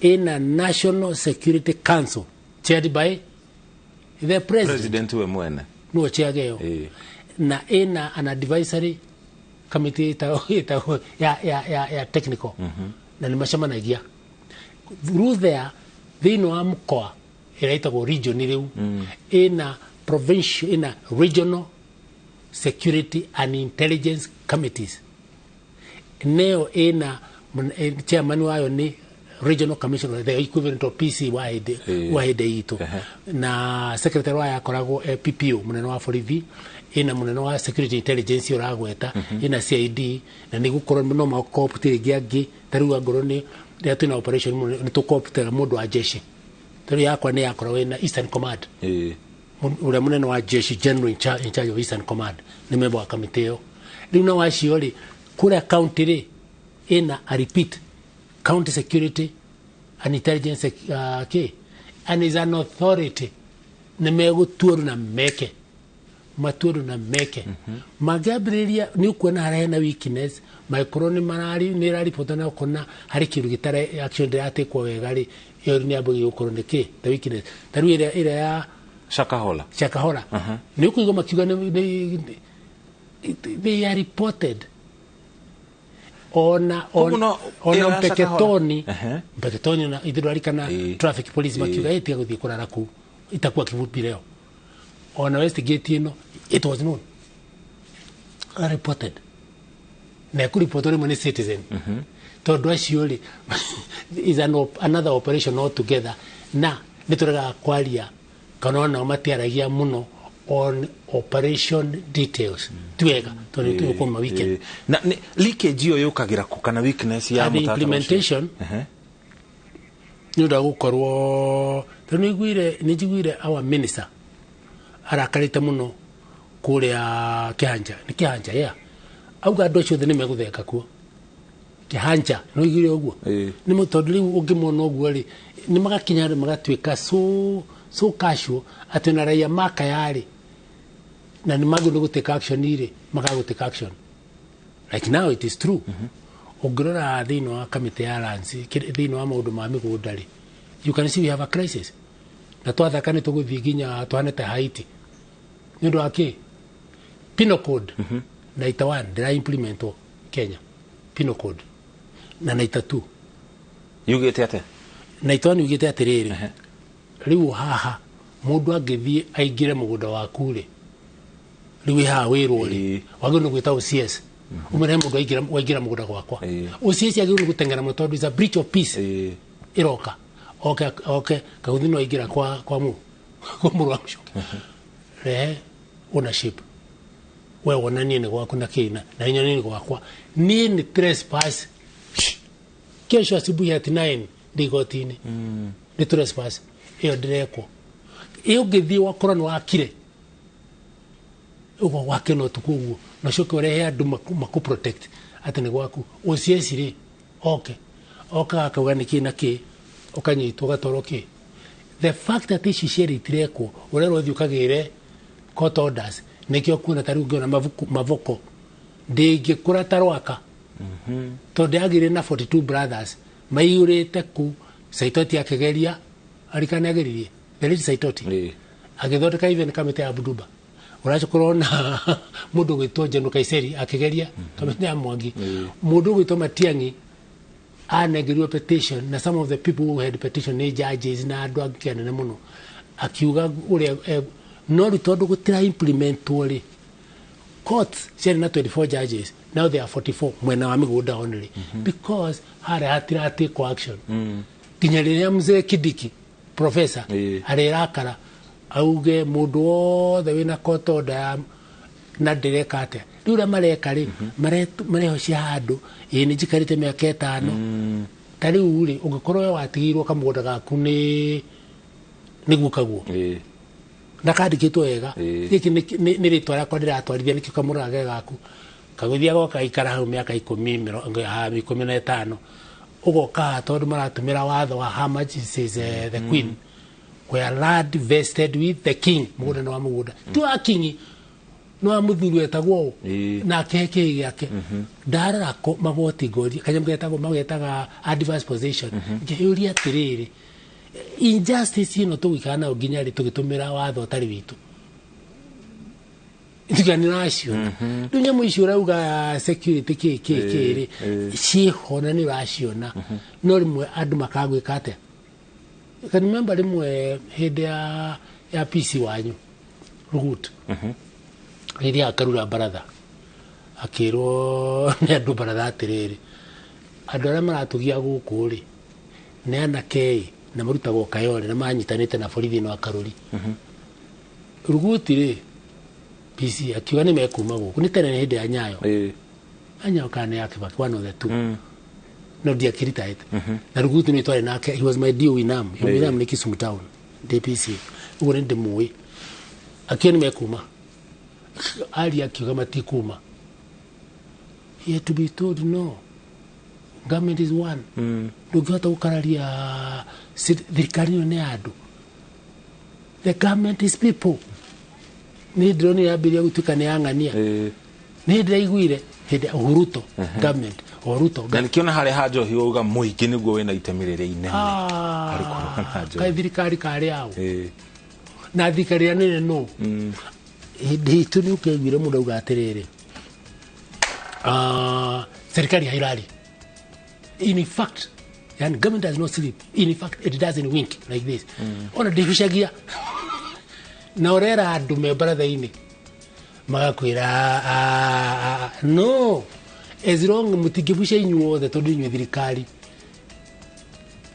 in a national security council chaired by the president we mwene no chiageo na ina an advisory committee ya technical na ni mashamanagia through there they know amkoa iraita go region riu ina provincial ina regional security and intelligence committees neo ina chairman wayo ni regional commissioner the equivalent of PC wahide ito na secretary wa yakoragwo PPO munene wa borithi ina munene wa security intelligence uragweta ina CID na ni gukorwo no makoputire giangi tariu angoro ni tuna operation ni tukoputira mundu wa jeshi tariu yakwa ni yakorwo ina Eastern Command ule munene wa jeshi general in charge of Eastern Command ni member wa committee yo riu na waciori kura county ri ina a repeat county security and intelligence and is an authority ne megutuoru na meke matuoru na meke magabrilia ni kuona harena weakness microni marari ni rari potana kona hari kiru gitare action date kwa wegari yo ni abogi ukorone ke the weakness taru ile ya shakahola ni kuigo makiga they are reported ona mpeketoni na idhurari kana traffic police makiuga etia guthii kurara ku itakuwa kivupi leo ona Westgate ino it was known reported na kuripotori mani citizen tondu acio ri is another operation altogether na nituraga kwaria kana ona matiaragia muno on operation details twega tondu tukoma weekend na leakage yo yukagira ku kana weakness ya mutata implementation nda gukorwo toniguire nijiguire our minister arakarite muno kuria kihanja ni kihanja auga ndo cio thini megutheka kuo kihanja no igire oguo ni mutondu riu ungimona oguo ri ni magakinya ri magatwika so casual atena raia maka yari na ni magu no guteka action ire magaguteka action like now it is true ungirora thino wa committee ya lands thino wa maundu ma migunda ri you can see we have a crisis na twathaka ni tuguthii ginya twanete Haiti ni ndo ake penal code 91 ndira implement Kenya penal code na 92 yugete ate 91 yugete atiriri riu haha mundu angithie aingire mugunda waku ri riu haha wirwo ri wagino gwita OCS umere mundu aingira mugunda gwakwa OCS agiru gutengera mutondu is a breach of peace iroka okay kaguthino aingira kwa mu muru wangu ownership wewe wonanie ni gwaku na kina na inyo nini gwakwa ni trespass kesho asubuhi at 9 ndigotini ni trespass iyo direko iyo githi wakora no akire ugo wake no tukuguo na shoke orehe andu maku protect ati ni gwaku OCS ri okay akauga kina ki ukanyitwo gatoroki the fact that ici cieritireko urero thiukagire court orders nikio kuna tari ungiona mavoko ndingikura tarwaka tondu agire na 42 brothers maiyurite ku Saitoti akegeria arikana ageririe the late Saitoti agithondeka even committee ya Buduba urachokorona mundu gwitwo Jenu Kaiseri akegeria committee ya Mwangi mundu gwitwo Matiangi anegiriwe petition na some of the people who had petition ni judges na andu akene ne muno akiuga uri no tondu gutira implement uri courts ciari na 24 judges now there are 44 mwena wa migunda only because hatira take action kinya riria mzee Kidiki professor arirakara auge mundu wothe wina court order na direka ate riu mareka ri marehocia handu ni njikarite miaka 5 tari uri ungikorwo watigirwo kamugunda gaku ni gukaguo na kandikitwo wega giki ni ritwa rakwa ndiratwarithia nikio kamurage gaku kaguthia goka ikara hau miaka 15 ugoka tondu maratumira watho wa Her Majesty the Queen where land vested with the king mugunda wa mugunda tu akingi no amuthuru etagwo na keke yake ndara ko magoti godi kanyamga etagwo magetaga adverse possession ngeuri atiriri injustice ino tugikana uginya ri tugitumira watho tari witu ndigani nacio dunya muishura uga security keke ciihona ni raciona no rimwe andu makagwika ate kan remember rimwe hede ya PC wanyu rugut riria akarura baratha akirwo ni andu baratha atiriri andu aria maratugia guku ri ni anake na marutagwo kayore na manyitanite na borithi no akaruri ruguti ri PC akiwa ni mekuma guku ni tene hinde ya Nyayo Anyayo kana yake baki one of the two no dia kirita ite na ruguti ni twari nake he was my deal winam winam ni Kisumu town DPC ugo ndi muwi akiwa ni mekuma ali akiwa matikuma he had to be told no government is one ndugihota gukararia thirikari ne andu the government is people ni drone yabiria gutuka ni angania ni ndaiguire hede Uhuruto government Uhuruto na nikiona hale hajo hiuga muingi niguo wina itemirire inene hari korona hajo kai thirikari kari ao na thirikari nene no hede tu ni ukegwire mundu uga atiriri serikali hairari in fact and government does not sleep in fact it doesn't wink like this ona divishagia na orera andu me baratha-ini magakwira no as long mutingibusha inyuothe tondu inyue thirikari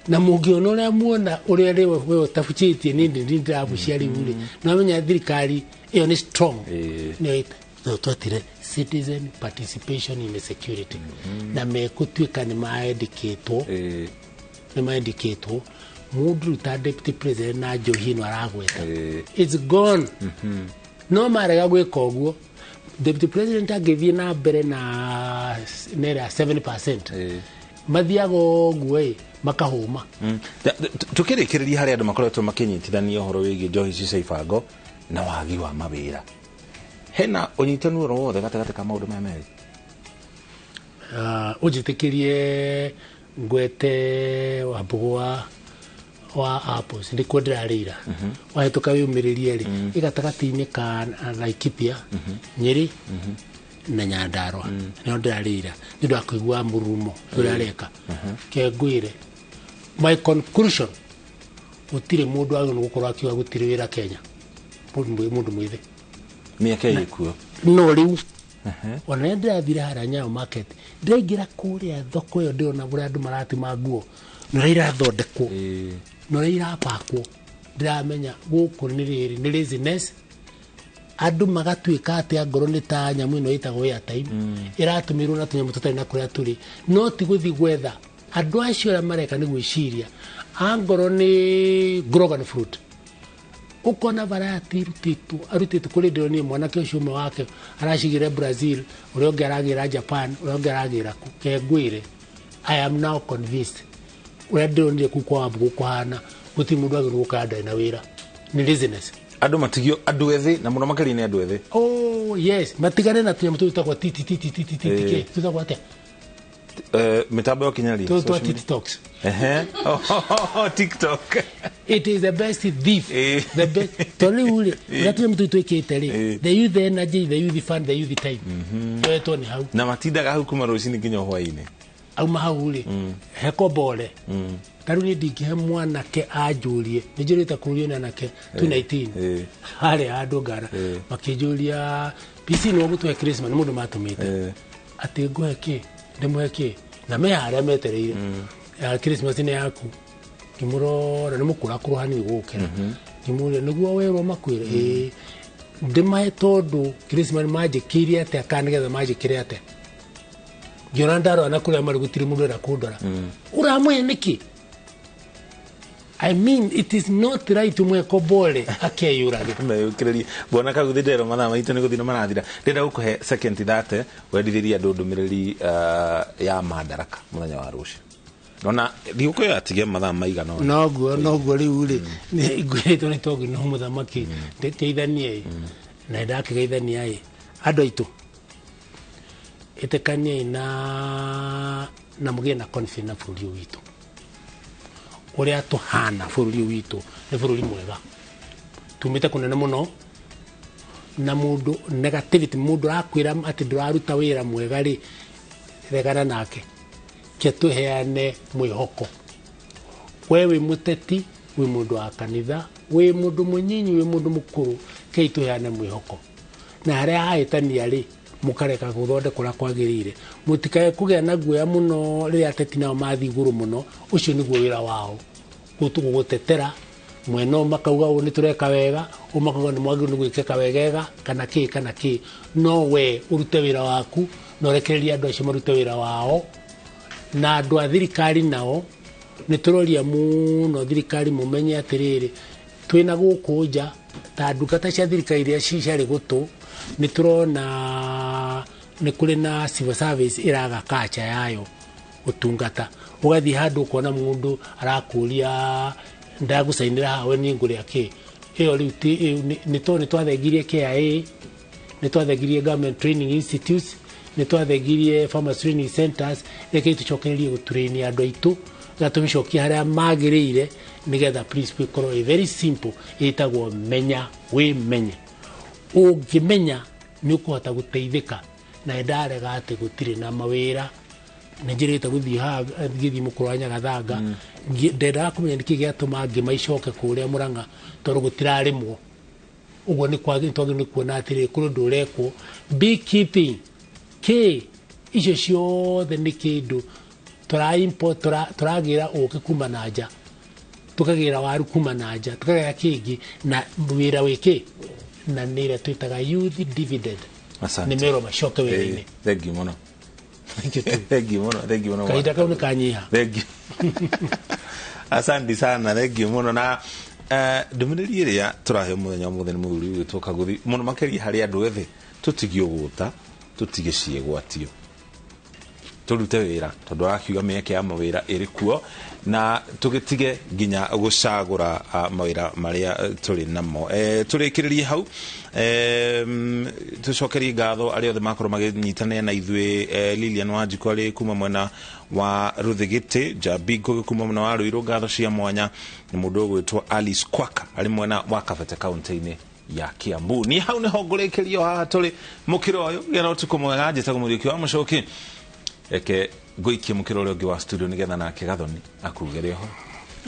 na mungiona uria muona uria riwe tafuchitie ni ndirabucia riu ri na menya thirikari iyo ni strong ni twatire citizen participation in the security na mekutuika ni maendikitwo mundu ta deputy president na Johino aragweta it's gone no marega gwika uguo deputy president agithie na mbere na nera 7% mathiago guo makahuma tukirikiria hari andu makoretwo makinyitithania uhoro wigi njohi cia ibango na wagi wa mawira hena unyitanu oro wothe gatagati ka maundu maya meri ujitikirie ngwete wabugwa wa apples ndiko ndirarira wahituka wiumiririe ri igatagati-ini ka Laikipia Nyeri na Nyandarua nio ndirarira ndio akuigua murumo urareka ke ngwire my conclusion utire mundu agno gukorwa akiwa gutire wira Kenya mundu mwithe miaka yikuo no riu ona ndirathira hara Nyayo market ndingira kuria thoko yo ndirona bura andu maratima nguo niraira thondekwo niraira pakwo ndiramenya guku ni riri ni laziness andu magatuika ati ngoro ni ta nyamu ino itagwo ya time iratumirwo na tunyamu tutari na kuria turi no ti guthi gwetha andu acio ya mareka ni gwiciria angoro ni grogan fruit ukona variety rutitu kuri ndoni mwanake ucio umwe wake arashigire Brazil uria ungi aragira Japan uria ungi aragira ke ngwire I am now convinced uria ndonire kuko wambu kuhana guti mundu agirwo gukanda na wira ni laziness andu matigio andu ethi na muno makari ni andu ethi oh yes matigane na tunyamu tutagwa titi tutagwa atia mitambo kinyari to TikToks TikTok it is the best thief the best toliule ngati mtu twekete ri the youth energy the youth fund the youth time weto ni hau na matindaga hau kuma rucini nginya hwaini au mahau ri heko bole taruni ndingihe mwanake anjurie nijurite kurio na nake 2019 hari andu ngara makijuria PC no gutwe Christmas mundu matumite ati nguheki ndimuheki na me haria metereire Christmas ni yaku kimurora ni mukura kuruhani gukera kimure niguo wero makwire ndimahe tondu Christmas magikiria ate akanigetha magikire ate Jonandaro anakuria marugutiri mundu ra kundora uramwe niki I mean it is not right to mweko bole akeyurage meyukiriri bona kaguthidero mathaa maitu ni guthina marathira ndenda gukuhe second that wedithiria ndumiriri ya Madaraka muthenya wa rucio nona thiguko ya tige mathaa maigana noguo riu ri ni ngwirito ni togi no muthamaki ndeithanie na ndakigeithania andu aitu itekanie na mugie na confidence na bururi witu uria tuhana bururi witu ni bururi mwega tumite kunene muno na mundu negativity mundu akwira ati nduraruta wira mwega ri regana nake ke tuheane mwihoko wewe muteti we mundu wa kanitha we mundu munyinyi we mundu mukuru ke tuheane mwihoko na aria haitania ri mukareka guthonde kura kwagirire mutikae kugia na guoya muno riria ateti nao mathi iguru muno ucio niguo wira wao gutetera mweno makauga ni tureka wega umakauga ni mwagi ni gwikeka wegega kana ki no we urute wira waku no rekereria andu acio marute wira wao na andu a thirikari nao ni turoria muno thirikari mumenye atiriri twina guku nja ta ndungata cia thirikari iria ciari gutu ni turona ni kuri na civil service iraga kacha yayo utungata ugathi handu kuona mundu arakuria ndagusainira hawe ni nguri yake iyo ni twathengirie KIA ni twathengirie government training institutes ni twathengirie farmers training centers reke tucokererie gutrain andu aitu na tumicokia haria magirire nigetha principle ikorwo very simple itagwo menya we menye ungimenya ni ukuhota guteithika na ndarega ati gutire na mawira njirite guthii ha githi mukuranya gathanga ndenda kumenya niki giatuma ngimaicoke kuria Murang'a tondu gutirarimwo uguo ni kwagi twagi ni kuona atiri kuri ndurekwo beekeeping icio ciothe ni kindu import turagira uke kuma nanja tukagira waru kuma nanja tukagira kingi na wira wiki na nira twitaga youth dividend ni mero macoke wira-ini thank you muno thank you muno kaida kau ni kanyiha thank you asante sana thank you muno na ndumiriri iria turahe muthenya muthe ni muthuri witwo Kaguthi muno makeri hari andu ethe tutigio guta tutige ciegwatio turute wira tondu arakiuga mieke ya mawira iri kuo na tugitige nginya gucagura mawira maria turi namo turikiririe hau tucokerie ngatho aria othe makorwo maginyitana na ithwe Lilian Wanjiku ari kuma mwena wa Ruthigiti Jabingo kuma mwena wa Ruiru ngatho cia mwanya ni mundu gwitwo Alice Kwaka ari mwena wa Kabete county-ini ya Kiambu ni hau niho ngurikirio haha turi mukiro uyu gena utuku mwega njitagwo muriuki wa mucoki eke goikie mukiro uria ungi wa studio nigetha nake Gathoni akugere ho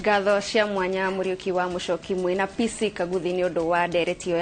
ngatho cia mwanya muriuki wa mucoki mwina PC Kaguthi ni undu wa nderetio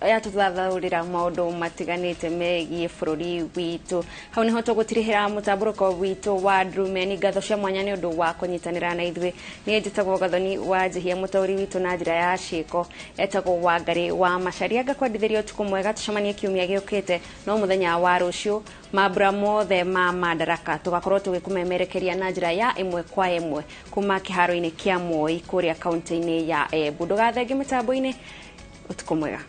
yatuthathaurira maundu matiganite megie bururi witu hau niho tugutirihira mutamburuko witu wa NDURUMENI ngatho cia mwanya ni undu wa kunyitanira na ithwe ni njitagwo Gathoni wa njihia mutauri witu na njira ya ciiko etagwo Wangari wa Macharia ngakwendithirio tuku mwega tucemanie kiumia giukite no muthenya wa rucio mabura mothe ma madaraka tugakorwo tugikumemerekeria na njira ya imwe kwa imwe kuma kiharo-ini kia Moi kuria kaunti-ini ya Embu ndugathenge mitambo-ini utuku mwega.